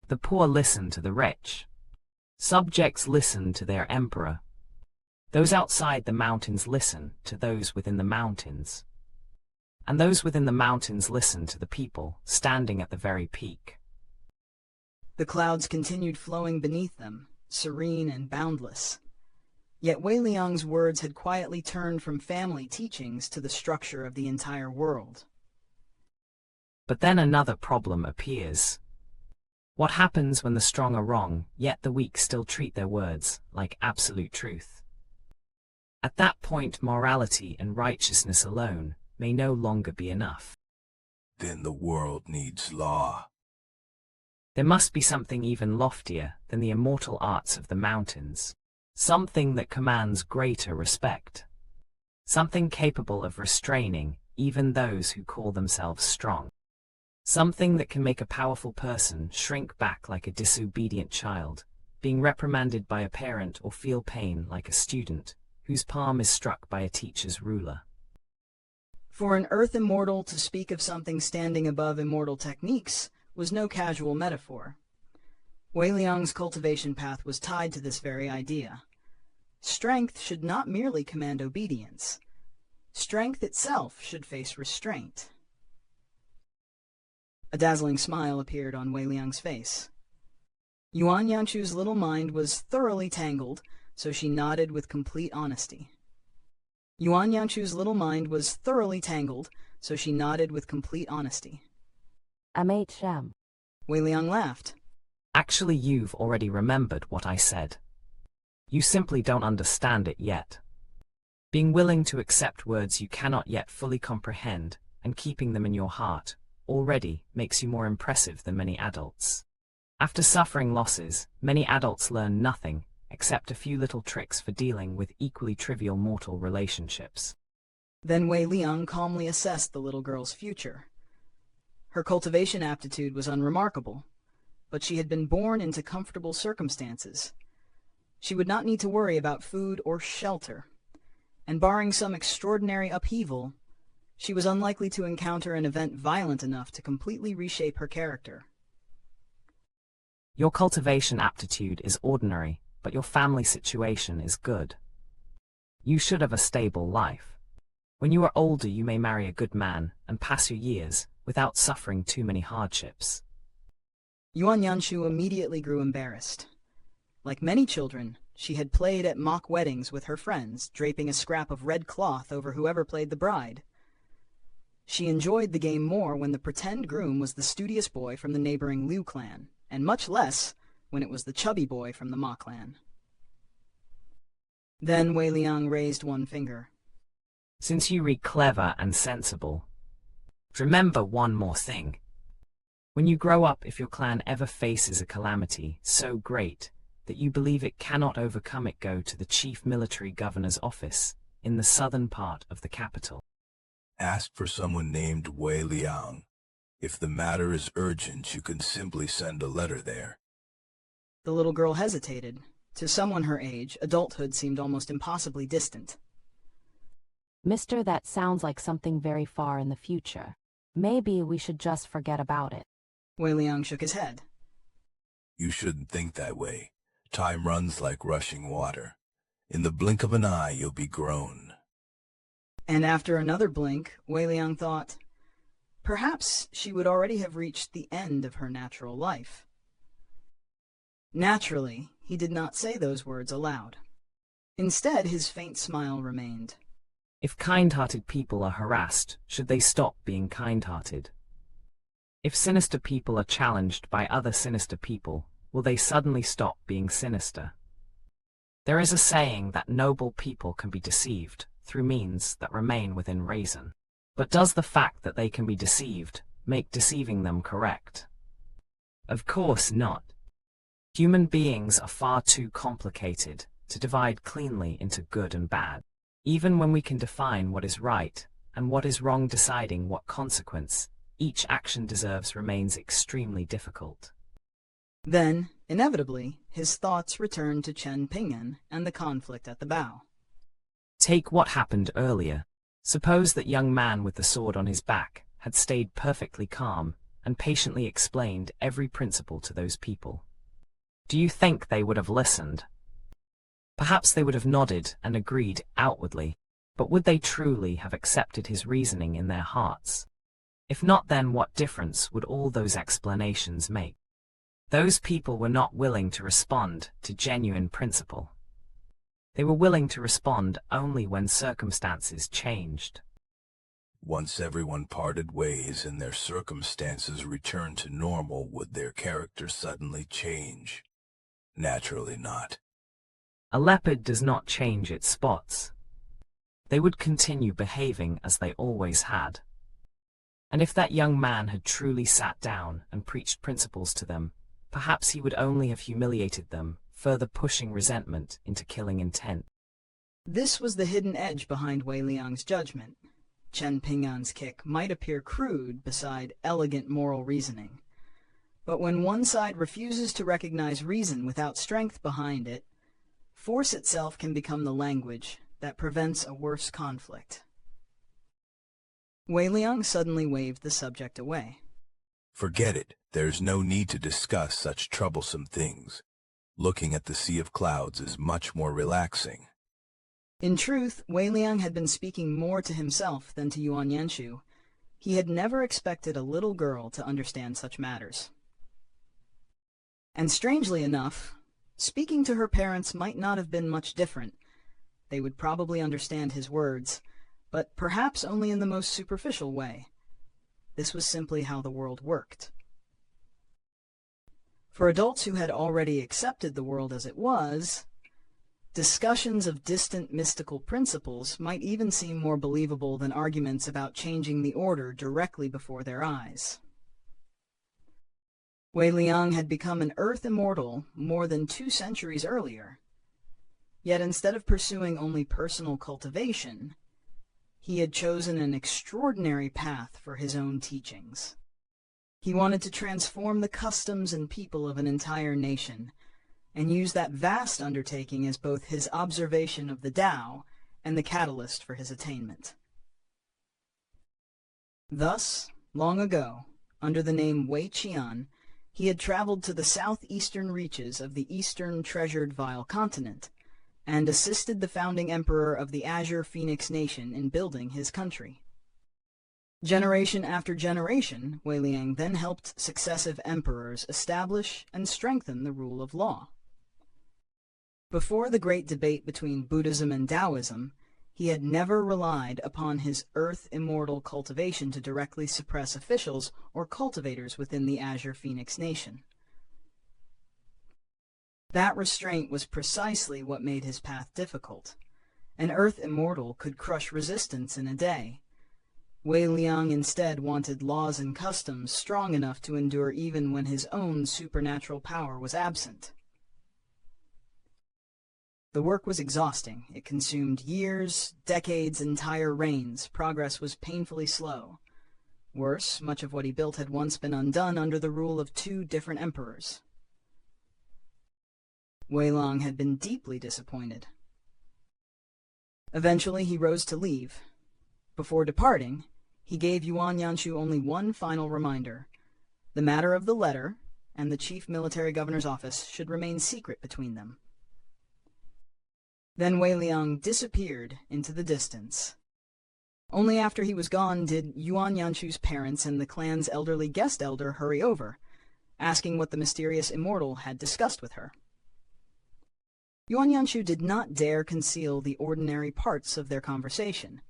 The poor listen to the rich. Subjects listen to their emperor. Those outside the mountains listen to those within the mountains. And those within the mountains listen to the people standing at the very peak. The clouds continued flowing beneath them, serene and boundless. Yet Wei Liang's words had quietly turned from family teachings to the structure of the entire world. But then another problem appears. What happens when the strong are wrong, yet the weak still treat their words like absolute truth? At that point, morality and righteousness alone may no longer be enough. Then the world needs law. There must be something even loftier than the immortal arts of the mountains. Something that commands greater respect. Something capable of restraining even those who call themselves strong. Something that can make a powerful person shrink back like a disobedient child, being reprimanded by a parent, or feel pain like a student whose palm is struck by a teacher's ruler. For an earth immortal to speak of something standing above immortal techniques was no casual metaphor. Wei Liang's cultivation path was tied to this very idea. Strength should not merely command obedience. Strength itself should face restraint. A dazzling smile appeared on Wei Liang's face. Yuan Yanshu's little mind was thoroughly tangled, so she nodded with complete honesty. Yuan Yangshu's little mind was thoroughly tangled, so she nodded with complete honesty. MHM. Wei Liang laughed. Actually, you've already remembered what I said. You simply don't understand it yet. Being willing to accept words you cannot yet fully comprehend and keeping them in your heart already makes you more impressive than many adults. After suffering losses, many adults learn nothing except a few little tricks for dealing with equally trivial mortal relationships. Then Wei Liang calmly assessed the little girl's future. Her cultivation aptitude was unremarkable, but she had been born into comfortable circumstances. She would not need to worry about food or shelter, and barring some extraordinary upheaval, she was unlikely to encounter an event violent enough to completely reshape her character. Your cultivation aptitude is ordinary, but your family situation is good. You should have a stable life. When you are older, you may marry a good man and pass your years without suffering too many hardships. Yuan Yanshu immediately grew embarrassed. Like many children, she had played at mock weddings with her friends, draping a scrap of red cloth over whoever played the bride. She enjoyed the game more when the pretend groom was the studious boy from the neighboring Liu clan, and much less when it was the chubby boy from the Ma clan. Then Wei Liang raised one finger. Since you read clever and sensible, remember one more thing. When you grow up, if your clan ever faces a calamity so great that you believe it cannot overcome it, go to the chief military governor's office in the southern part of the capital. Ask for someone named Wei Liang. If the matter is urgent, you can simply send a letter there. The little girl hesitated. To someone her age, adulthood seemed almost impossibly distant. Mister, that sounds like something very far in the future. Maybe we should just forget about it. Wei Liang shook his head. You shouldn't think that way. Time runs like rushing water. In the blink of an eye, you'll be grown. And after another blink, Wei Liang thought, perhaps she would already have reached the end of her natural life. Naturally, he did not say those words aloud. Instead, his faint smile remained. If kind-hearted people are harassed, should they stop being kind-hearted? If sinister people are challenged by other sinister people, will they suddenly stop being sinister? There is a saying that noble people can be deceived through means that remain within reason. But does the fact that they can be deceived make deceiving them correct? Of course not. Human beings are far too complicated to divide cleanly into good and bad. Even when we can define what is right and what is wrong, deciding what consequence each action deserves remains extremely difficult. Then, inevitably, his thoughts returned to Chen Ping'an and the conflict at the bow. Take what happened earlier. Suppose that young man with the sword on his back had stayed perfectly calm and patiently explained every principle to those people. Do you think they would have listened? Perhaps they would have nodded and agreed outwardly, but would they truly have accepted his reasoning in their hearts? If not, then what difference would all those explanations make? Those people were not willing to respond to genuine principle. They were willing to respond only when circumstances changed. Once everyone parted ways and their circumstances returned to normal, would their character suddenly change? Naturally not. A leopard does not change its spots. They would continue behaving as they always had. And if that young man had truly sat down and preached principles to them, perhaps he would only have humiliated them, further pushing resentment into killing intent. This was the hidden edge behind Wei Liang's judgment. Chen Ping'an's kick might appear crude beside elegant moral reasoning. But when one side refuses to recognize reason without strength behind it, force itself can become the language that prevents a worse conflict. Wei Liang suddenly waved the subject away. Forget it. There's no need to discuss such troublesome things. Looking at the sea of clouds is much more relaxing. In truth, Wei Liang had been speaking more to himself than to Yuan Yanshu. He had never expected a little girl to understand such matters. And strangely enough, speaking to her parents might not have been much different. They would probably understand his words, but perhaps only in the most superficial way. This was simply how the world worked. For adults who had already accepted the world as it was, discussions of distant mystical principles might even seem more believable than arguments about changing the order directly before their eyes. Wei Liang had become an earth immortal more than 2 centuries earlier. Yet instead of pursuing only personal cultivation, he had chosen an extraordinary path for his own teachings. He wanted to transform the customs and people of an entire nation, and use that vast undertaking as both his observation of the Tao and the catalyst for his attainment. Thus, long ago, under the name Wei Qian, he had traveled to the southeastern reaches of the eastern treasured Vile continent, and assisted the founding emperor of the Azure Phoenix Nation in building his country. Generation after generation, Wei Liang then helped successive emperors establish and strengthen the rule of law. Before the great debate between Buddhism and Taoism, he had never relied upon his earth immortal cultivation to directly suppress officials or cultivators within the Azure Phoenix Nation. That restraint was precisely what made his path difficult. An earth immortal could crush resistance in a day. Wei Liang instead wanted laws and customs strong enough to endure even when his own supernatural power was absent. The work was exhausting. It consumed years, decades, entire reigns. Progress was painfully slow. Worse, much of what he built had once been undone under the rule of 2 different emperors. Wei Liang had been deeply disappointed. Eventually, he rose to leave. Before departing, he gave Yuan Yanshu only one final reminder. The matter of the letter and the chief military governor's office should remain secret between them. Then Wei Liang disappeared into the distance. Only after he was gone did Yuan Yanshu's parents and the clan's elderly guest elder hurry over, asking what the mysterious immortal had discussed with her. Yuan Yanshu did not dare conceal the ordinary parts of their conversation,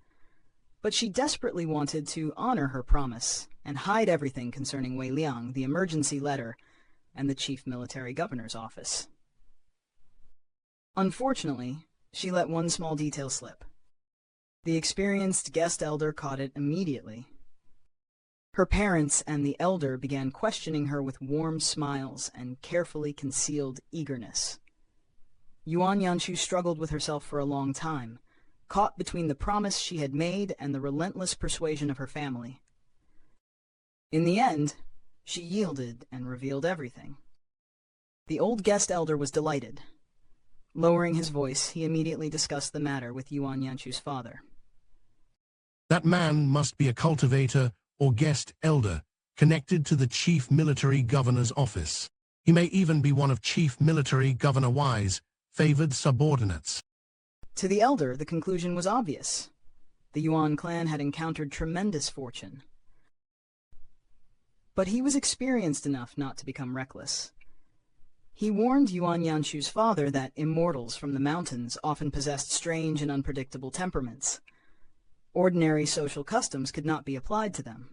but she desperately wanted to honor her promise and hide everything concerning Wei Liang, the emergency letter, and the chief military governor's office. Unfortunately, she let one small detail slip. The experienced guest elder caught it immediately. Her parents and the elder began questioning her with warm smiles and carefully concealed eagerness. Yuan Yanshu struggled with herself for a long time, caught between the promise she had made and the relentless persuasion of her family. In the end, she yielded and revealed everything. The old guest elder was delighted. Lowering his voice, he immediately discussed the matter with Yuan Yanshu's father. That man must be a cultivator or guest elder, connected to the chief military governor's office. He may even be one of Chief Military Governor Wei's favored subordinates. To the elder, the conclusion was obvious. The Yuan clan had encountered tremendous fortune. But he was experienced enough not to become reckless. He warned Yuan Yanshu's father that immortals from the mountains often possessed strange and unpredictable temperaments. Ordinary social customs could not be applied to them.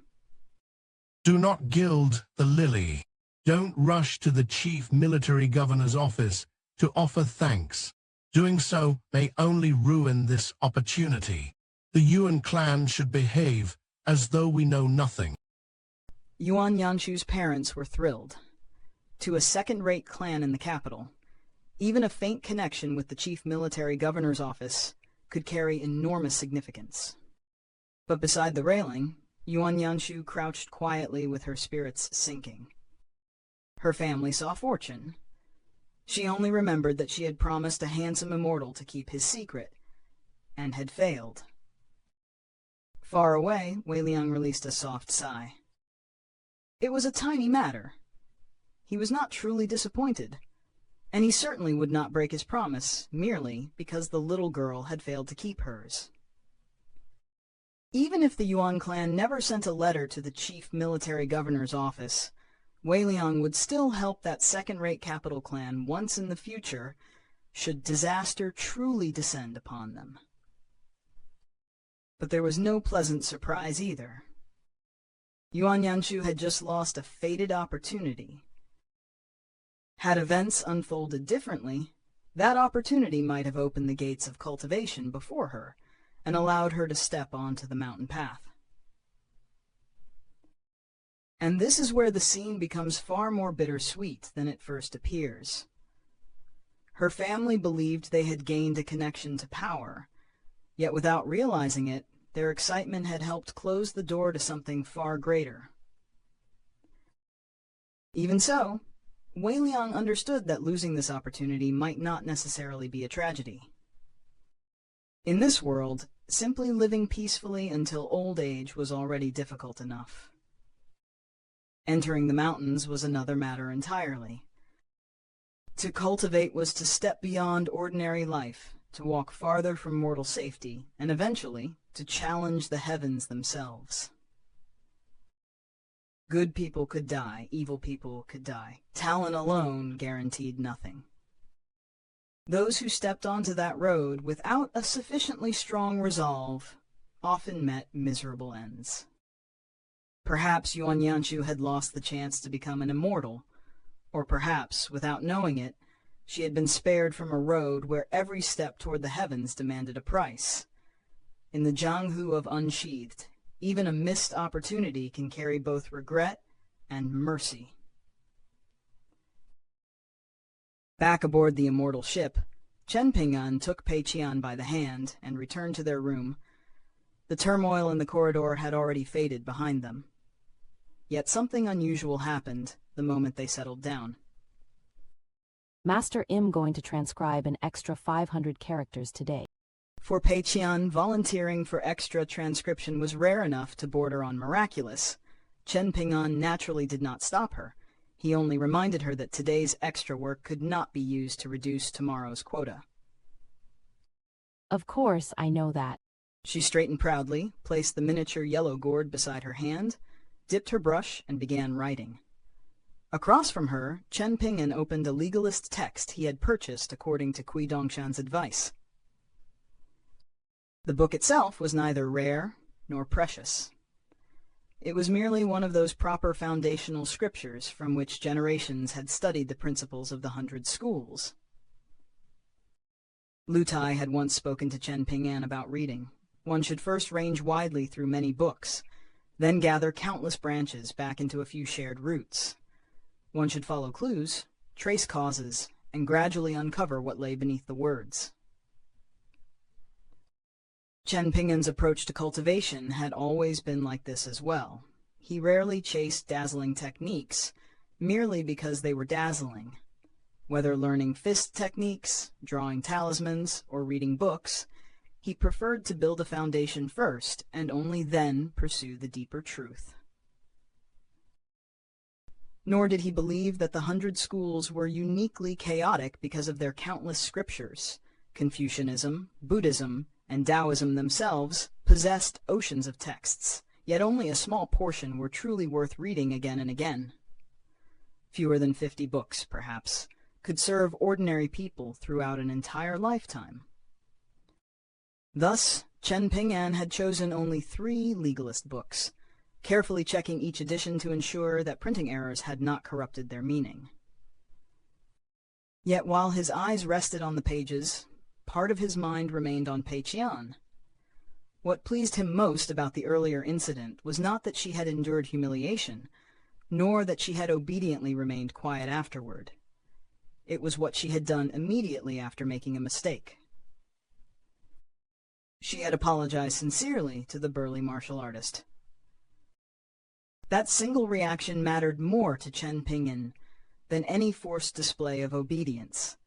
Do not gild the lily. Don't rush to the chief military governor's office to offer thanks. Doing so may only ruin this opportunity. The Yuan clan should behave as though we know nothing. Yuan Yanshu's parents were thrilled. To a second-rate clan in the capital, even a faint connection with the chief military governor's office could carry enormous significance. But beside the railing, Yuan Yanshu crouched quietly with her spirits sinking. Her family saw fortune. She only remembered that she had promised a handsome immortal to keep his secret, and had failed. Far away, Wei Liang released a soft sigh. It was a tiny matter. He was not truly disappointed, and he certainly would not break his promise merely because the little girl had failed to keep hers. Even if the Yuan clan never sent a letter to the chief military governor's office, Wei Liang would still help that second-rate capital clan once in the future should disaster truly descend upon them. But there was no pleasant surprise either. Yuan Yanshu had just lost a fated opportunity. Had events unfolded differently, that opportunity might have opened the gates of cultivation before her and allowed her to step onto the mountain path. And this is where the scene becomes far more bittersweet than it first appears. Her family believed they had gained a connection to power, yet without realizing it, their excitement had helped close the door to something far greater. Even so, Wei Liang understood that losing this opportunity might not necessarily be a tragedy. In this world, simply living peacefully until old age was already difficult enough. Entering the mountains was another matter entirely. To cultivate was to step beyond ordinary life, to walk farther from mortal safety, and eventually to challenge the heavens themselves. Good people could die, evil people could die. Talent alone guaranteed nothing. Those who stepped onto that road without a sufficiently strong resolve often met miserable ends. Perhaps Yuan Yanshu had lost the chance to become an immortal, or perhaps, without knowing it, she had been spared from a road where every step toward the heavens demanded a price. In the jianghu of Unsheathed, even a missed opportunity can carry both regret and mercy. Back aboard the immortal ship, Chen Ping'an took Pei Qian by the hand and returned to their room. The turmoil in the corridor had already faded behind them. Yet something unusual happened the moment they settled down. Master Im going to transcribe an extra 500 characters today. For Pei Qian, volunteering for extra transcription was rare enough to border on miraculous. Chen Ping'an naturally did not stop her. He only reminded her that today's extra work could not be used to reduce tomorrow's quota. Of course, I know that. She straightened proudly, placed the miniature yellow gourd beside her hand, dipped her brush, and began writing. Across from her, Chen Ping'an opened a legalist text he had purchased according to Kui Dongshan's advice. The book itself was neither rare nor precious. It was merely one of those proper foundational scriptures from which generations had studied the principles of the 100 schools. Lu Tai had once spoken to Chen Ping'an about reading. One should first range widely through many books, then gather countless branches back into a few shared roots. One should follow clues, trace causes, and gradually uncover what lay beneath the words. Chen Ping'an's approach to cultivation had always been like this as well. He rarely chased dazzling techniques, merely because they were dazzling. Whether learning fist techniques, drawing talismans, or reading books, he preferred to build a foundation first, and only then pursue the deeper truth. Nor did he believe that the 100 schools were uniquely chaotic because of their countless scriptures. Confucianism, Buddhism, and Taoism themselves possessed oceans of texts, yet only a small portion were truly worth reading again and again. Fewer than 50 books, perhaps, could serve ordinary people throughout an entire lifetime. Thus, Chen Ping'an had chosen only 3 legalist books, carefully checking each edition to ensure that printing errors had not corrupted their meaning. Yet while his eyes rested on the pages, part of his mind remained on Pei Qian. What pleased him most about the earlier incident was not that she had endured humiliation, nor that she had obediently remained quiet afterward. It was what she had done immediately after making a mistake. She had apologized sincerely to the burly martial artist. That single reaction mattered more to Chen Ping'an than any forced display of obedience.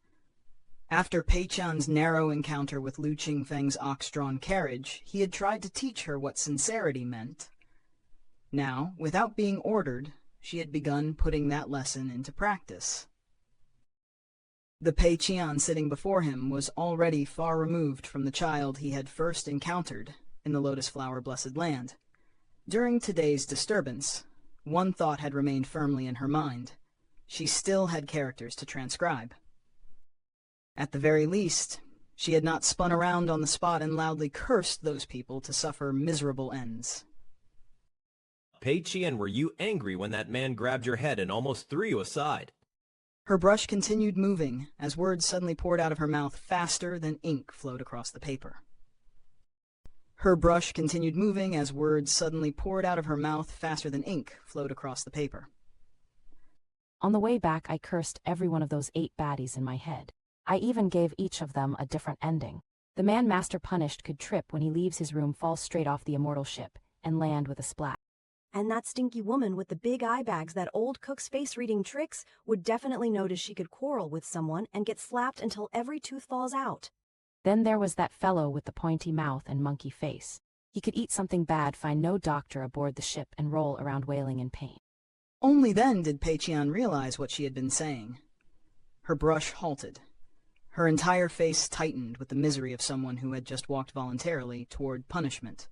After Pei Qian's narrow encounter with Lu Qingfeng's ox-drawn carriage, he had tried to teach her what sincerity meant. Now, without being ordered, she had begun putting that lesson into practice. The Pei Qian sitting before him was already far removed from the child he had first encountered in the Lotus Flower Blessed Land. During today's disturbance, one thought had remained firmly in her mind. She still had characters to transcribe. At the very least, she had not spun around on the spot and loudly cursed those people to suffer miserable ends. Pei Qian, were you angry when that man grabbed your head and almost threw you aside? Her brush continued moving as words suddenly poured out of her mouth faster than ink flowed across the paper. Her brush continued moving as words suddenly poured out of her mouth faster than ink flowed across the paper. On the way back, I cursed every one of those 8 baddies in my head. I even gave each of them a different ending. The man Master punished could trip when he leaves his room, fall straight off the immortal ship, and land with a splat. And that stinky woman with the big eye bags, that old cook's face-reading tricks, would definitely notice she could quarrel with someone and get slapped until every tooth falls out. Then there was that fellow with the pointy mouth and monkey face. He could eat something bad, find no doctor aboard the ship, and roll around wailing in pain. Only then did Pei Qian realize what she had been saying. Her brush halted. Her entire face tightened with the misery of someone who had just walked voluntarily toward punishment.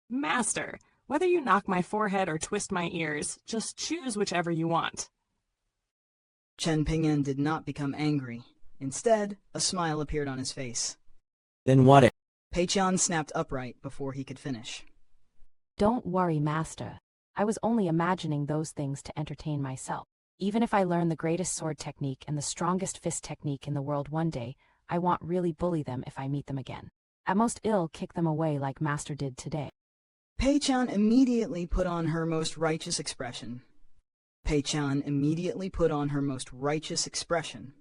Master, whether you knock my forehead or twist my ears, just choose whichever you want. Chen Ping'an did not become angry. Instead, a smile appeared on his face. Then what if? Pei Qian snapped upright before he could finish. Don't worry, Master. I was only imagining those things to entertain myself. Even if I learn the greatest sword technique and the strongest fist technique in the world one day, I won't really bully them if I meet them again. At most, I'll kick them away like Master did today. Pei Qian immediately put on her most righteous expression. Pei Qian immediately put on her most righteous expression.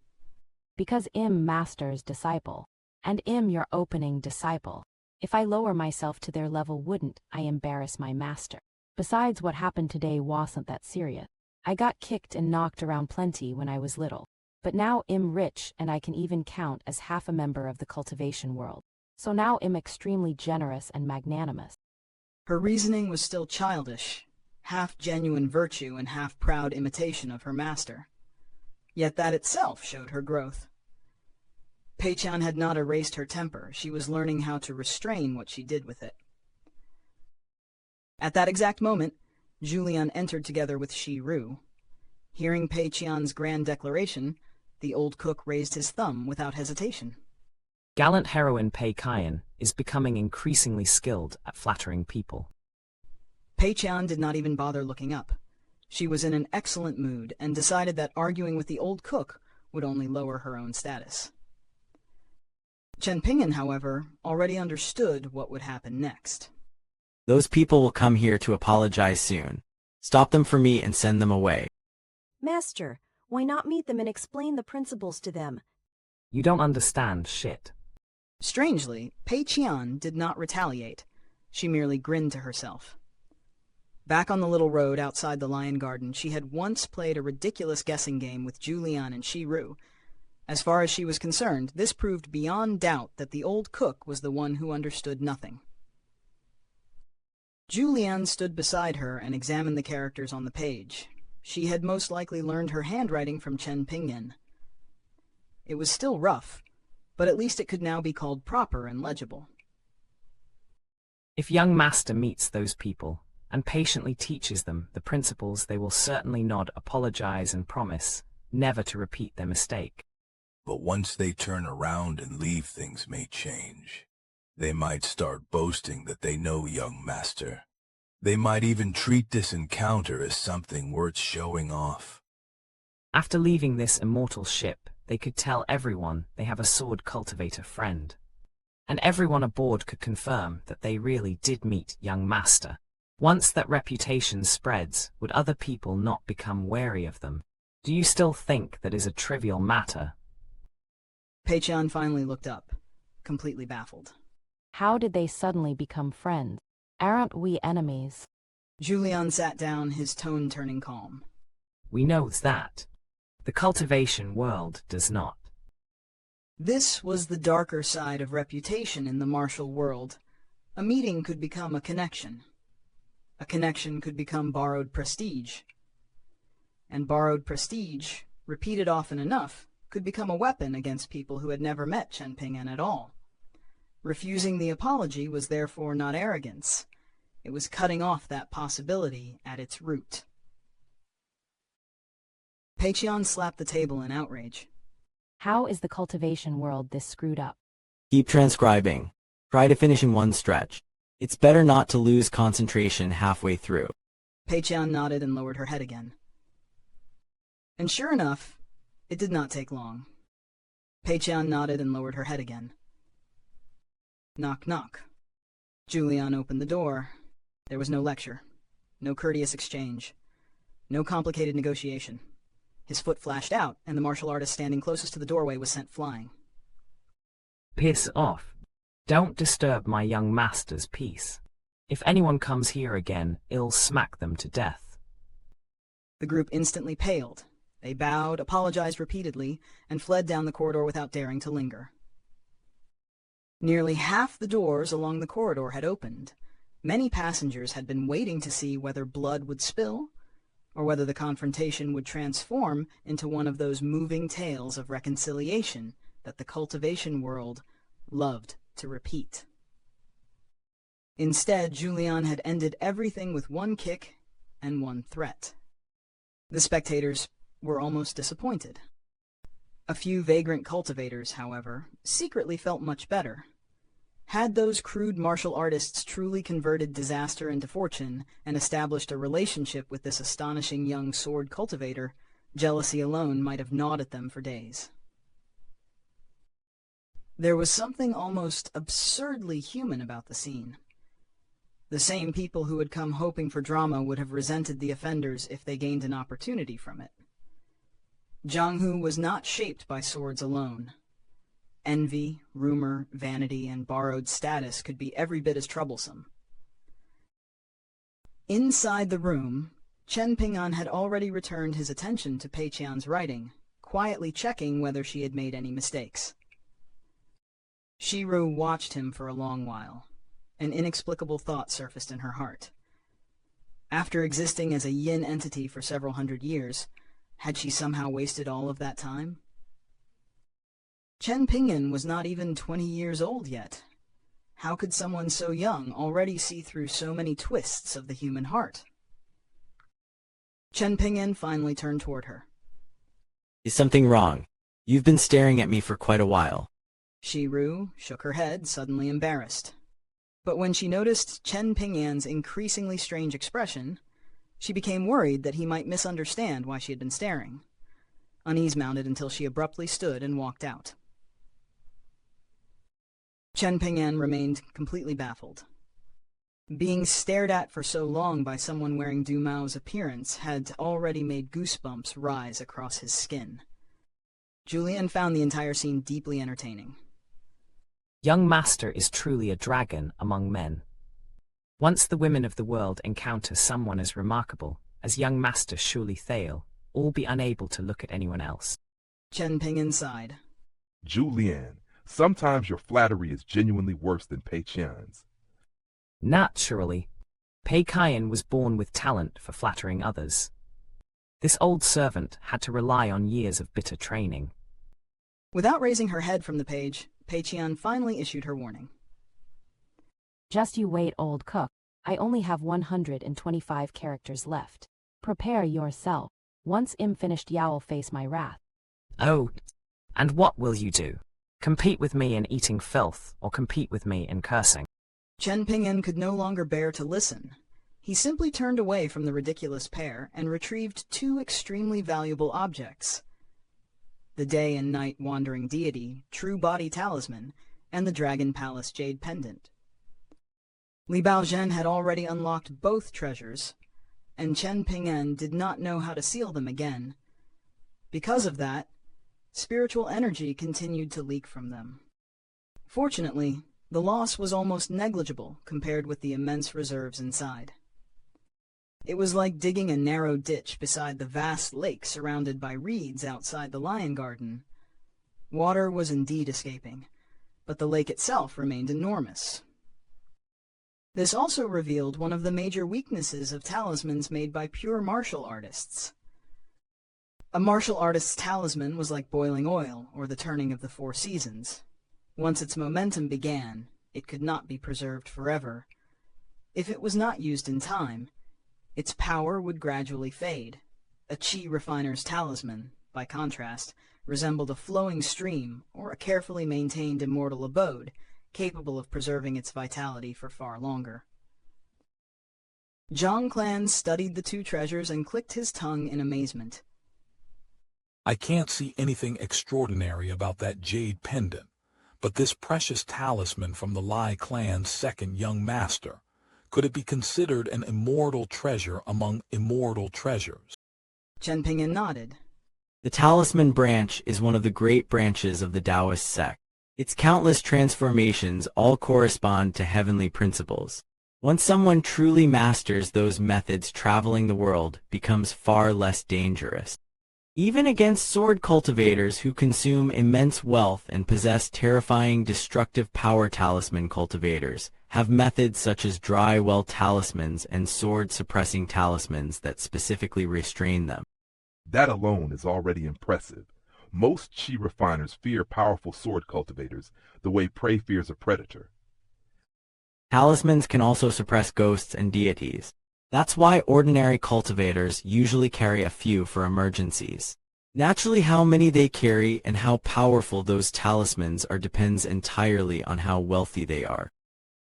Because I'm Master's disciple, and I'm your opening disciple. If I lower myself to their level, wouldn't I embarrass my master? Besides, what happened today wasn't that serious. I got kicked and knocked around plenty when I was little. But now I'm rich and I can even count as half a member of the cultivation world. So now I'm extremely generous and magnanimous. Her reasoning was still childish, half genuine virtue and half proud imitation of her master. Yet that itself showed her growth. Pei Qian had not erased her temper. She was learning how to restrain what she did with it. At that exact moment, Zhu Lian entered together with Shi Ru. Hearing Pei Qian's grand declaration, the old cook raised his thumb without hesitation. Gallant heroine Pei Qian is becoming increasingly skilled at flattering people. Pei Qian did not even bother looking up. She was in an excellent mood and decided that arguing with the old cook would only lower her own status. Chen Ping'an, however, already understood what would happen next. Those people will come here to apologize soon. Stop them for me and send them away. Master, why not meet them and explain the principles to them? You don't understand shit. Strangely, Pei Qian did not retaliate. She merely grinned to herself. Back on the little road outside the lion garden, she had once played a ridiculous guessing game with Zhu Lian and Shi Ru. As far as she was concerned, this proved beyond doubt that the old cook was the one who understood nothing. Zhu Lian stood beside her and examined the characters on the page. She had most likely learned her handwriting from Chen Ping'an. It was still rough, but at least it could now be called proper and legible. If young master meets those people and patiently teaches them the principles, they will certainly nod, apologize, and promise never to repeat their mistake. But once they turn around and leave, things may change. They might start boasting that they know young master. They might even treat this encounter as something worth showing off. After leaving this immortal ship, they could tell everyone they have a sword cultivator friend. And everyone aboard could confirm that they really did meet young master. Once that reputation spreads, would other people not become wary of them? Do you still think that is a trivial matter? Pei Qian finally looked up, completely baffled. How did they suddenly become friends? Aren't we enemies? Zhu Lian sat down, his tone turning calm. We know that. The cultivation world does not. This was the darker side of reputation in the martial world. A meeting could become a connection. A connection could become borrowed prestige. And borrowed prestige, repeated often enough, could become a weapon against people who had never met Chen Ping'an at all. Refusing the apology was therefore not arrogance. It was cutting off that possibility at its root. Pei Qian slapped the table in outrage. How is the cultivation world this screwed up? Keep transcribing. Try to finish in one stretch. It's better not to lose concentration halfway through. Pei Qian nodded and lowered her head again. And sure enough, it did not take long. Pei Qian nodded and lowered her head again. Knock, knock. Zhu Lian opened the door. There was no lecture, no courteous exchange, no complicated negotiation. His foot flashed out, and the martial artist standing closest to the doorway was sent flying. Piss off. Don't disturb my young master's peace. If anyone comes here again, I'll smack them to death. The group instantly paled. They bowed, apologized repeatedly, and fled down the corridor without daring to linger. Nearly half the doors along the corridor had opened. Many passengers had been waiting to see whether blood would spill, or whether the confrontation would transform into one of those moving tales of reconciliation that the cultivation world loved to repeat. Instead, Zhu Lian had ended everything with one kick and one threat. The spectators were almost disappointed. A few vagrant cultivators, however, secretly felt much better. Had those crude martial artists truly converted disaster into fortune and established a relationship with this astonishing young sword cultivator, jealousy alone might have gnawed at them for days. There was something almost absurdly human about the scene. The same people who had come hoping for drama would have resented the offenders if they gained an opportunity from it. Jianghu was not shaped by swords alone. Envy, rumor, vanity, and borrowed status could be every bit as troublesome. Inside the room, Chen Ping'an had already returned his attention to Pei Qian's writing, quietly checking whether she had made any mistakes. Shiru watched him for a long while. An inexplicable thought surfaced in her heart. After existing as a yin entity for several hundred years, had she somehow wasted all of that time? Chen Ping'an was not even 20 years old yet. How could someone so young already see through so many twists of the human heart? Chen Ping'an finally turned toward her. Is something wrong? You've been staring at me for quite a while. Shiru shook her head, suddenly embarrassed. But when she noticed Chen Ping'an's increasingly strange expression, she became worried that he might misunderstand why she had been staring. Unease mounted until she abruptly stood and walked out. Chen Ping'an remained completely baffled. Being stared at for so long by someone wearing Du Mao's appearance had already made goosebumps rise across his skin. Zhu Lian found the entire scene deeply entertaining. Young master is truly a dragon among men. Once the women of the world encounter someone as remarkable as young master surely they'll all be unable to look at anyone else. Chen Ping'an sighed. Zhu Lian, sometimes your flattery is genuinely worse than Pei Qian's. Naturally, Pei Qian was born with talent for flattering others. This old servant had to rely on years of bitter training. Without raising her head from the page, Pei Qian finally issued her warning. Just you wait, old cook. I only have 125 characters left. Prepare yourself. Once I'm finished, Yao'll face my wrath. Oh, and what will you do? Compete with me in eating filth, or compete with me in cursing? Chen Ping'an could no longer bear to listen. He simply turned away from the ridiculous pair and retrieved two extremely valuable objects: the day and night wandering deity, true body talisman, and the Dragon Palace jade pendant. Li Baozhen had already unlocked both treasures, and Chen Ping'an did not know how to seal them again. Because of that, spiritual energy continued to leak from them. Fortunately, the loss was almost negligible compared with the immense reserves inside. It was like digging a narrow ditch beside the vast lake surrounded by reeds outside the lion garden. Water was indeed escaping, but the lake itself remained enormous. This also revealed one of the major weaknesses of talismans made by pure martial artists. A martial artist's talisman was like boiling oil or the turning of the four seasons. Once its momentum began, it could not be preserved forever. If it was not used in time, its power would gradually fade. A chi refiner's talisman, by contrast, resembled a flowing stream or a carefully maintained immortal abode, capable of preserving its vitality for far longer. Zhang Clan studied the two treasures and clicked his tongue in amazement. I can't see anything extraordinary about that jade pendant, but this precious talisman from the Li clan's second young master, could it be considered an immortal treasure among immortal treasures? Chen Ping'an nodded. The talisman branch is one of the great branches of the Daoist sect. Its countless transformations all correspond to heavenly principles. Once someone truly masters those methods, traveling the world becomes far less dangerous. Even against sword cultivators who consume immense wealth and possess terrifying destructive power, talisman cultivators have methods such as dry well talismans and sword-suppressing talismans that specifically restrain them. That alone is already impressive. Most chi refiners fear powerful sword cultivators the way prey fears a predator. Talismans can also suppress ghosts and deities. That's why ordinary cultivators usually carry a few for emergencies. Naturally, how many they carry and how powerful those talismans are depends entirely on how wealthy they are.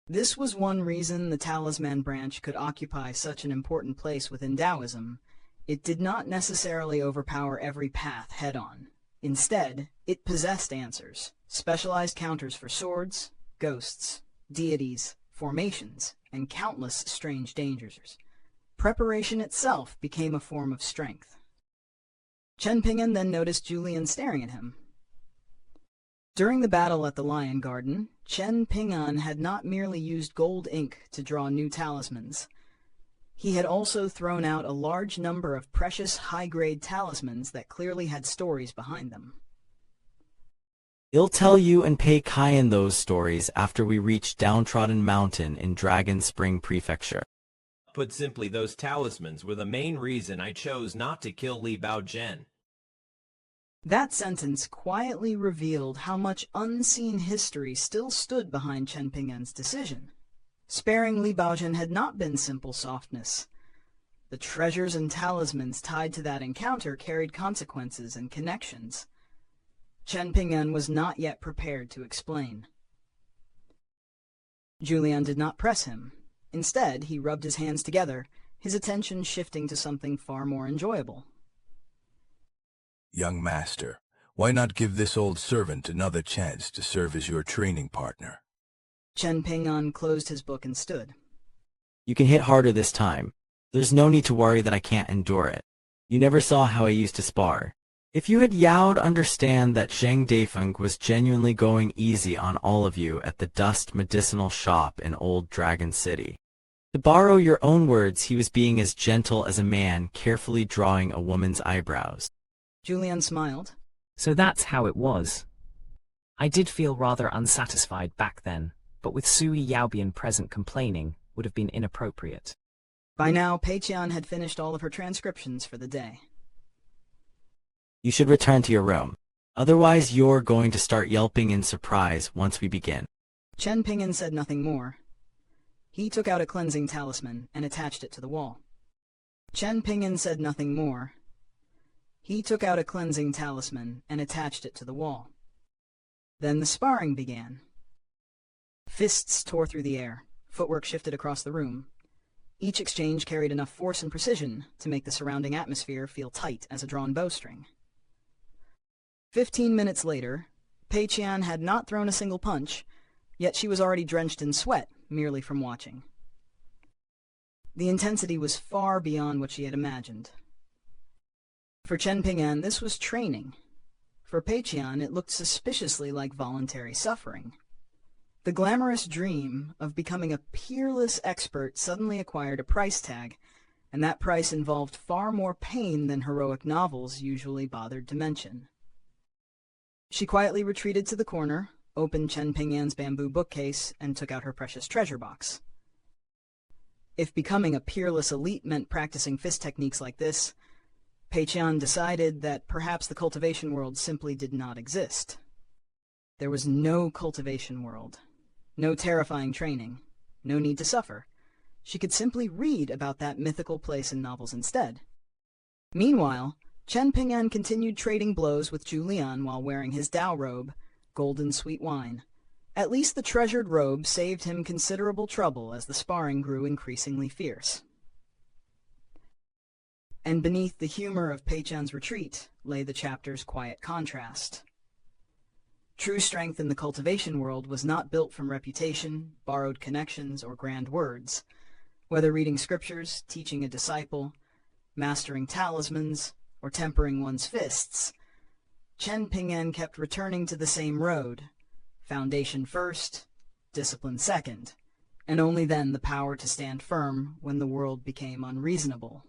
This was one reason the talisman branch could occupy such an important place within Taoism. It did not necessarily overpower every path head-on. Instead, it possessed answers, specialized counters for swords, ghosts, deities, formations, and countless strange dangers. Preparation itself became a form of strength. Chen Ping'an then noticed Zhu Lian staring at him. During the battle at the Lion Garden, Chen Ping'an had not merely used gold ink to draw new talismans. He had also thrown out a large number of precious high-grade talismans that clearly had stories behind them. He'll tell you and Pei Qian those stories after we reach Downtrodden Mountain in Dragon Spring Prefecture. Put simply, those talismans were the main reason I chose not to kill Li Baozhen. That sentence quietly revealed how much unseen history still stood behind Chen Ping'an's decision. Sparing Li Baozhen had not been simple softness. The treasures and talismans tied to that encounter carried consequences and connections. Chen Ping'an was not yet prepared to explain. Zhu Lian did not press him. Instead, he rubbed his hands together, his attention shifting to something far more enjoyable. Young master, why not give this old servant another chance to serve as your training partner? Chen Ping'an closed his book and stood. You can hit harder this time. There's no need to worry that I can't endure it. You never saw how I used to spar. If you had yowed, understand that Zheng Deifeng was genuinely going easy on all of you at the Dust Medicinal Shop in Old Dragon City. To borrow your own words, he was being as gentle as a man carefully drawing a woman's eyebrows. Zhu Lian smiled. So that's how it was. I did feel rather unsatisfied back then, but with Sui Yaobian present, complaining would have been inappropriate. By now, Pei Qian had finished all of her transcriptions for the day. You should return to your room. Otherwise, you're going to start yelping in surprise once we begin. Chen Ping'an said nothing more. He took out a cleansing talisman and attached it to the wall. Chen Ping'an said nothing more. He took out a cleansing talisman and attached it to the wall. Then the sparring began. Fists tore through the air. Footwork shifted across the room. Each exchange carried enough force and precision to make the surrounding atmosphere feel tight as a drawn bowstring. 15 minutes later, Pei Qian had not thrown a single punch, yet she was already drenched in sweat merely from watching. The intensity was far beyond what she had imagined. For Chen Ping'an, this was training. For Pei Qian, it looked suspiciously like voluntary suffering. The glamorous dream of becoming a peerless expert suddenly acquired a price tag, and that price involved far more pain than heroic novels usually bothered to mention. She quietly retreated to the corner, opened Chen Ping'an's bamboo bookcase, and took out her precious treasure box. If becoming a peerless elite meant practicing fist techniques like this, Pei Qian decided that perhaps the cultivation world simply did not exist. There was no cultivation world, no terrifying training, no need to suffer. She could simply read about that mythical place in novels instead. Meanwhile, Chen Ping'an continued trading blows with Zhu Lian while wearing his Dao robe, golden sweet wine. At least the treasured robe saved him considerable trouble as the sparring grew increasingly fierce. And beneath the humor of Pei Qian's retreat lay the chapter's quiet contrast. True strength in the cultivation world was not built from reputation, borrowed connections, or grand words. Whether reading scriptures, teaching a disciple, mastering talismans, or tempering one's fists, Chen Ping'an kept returning to the same road: foundation first, discipline second, and only then the power to stand firm when the world became unreasonable.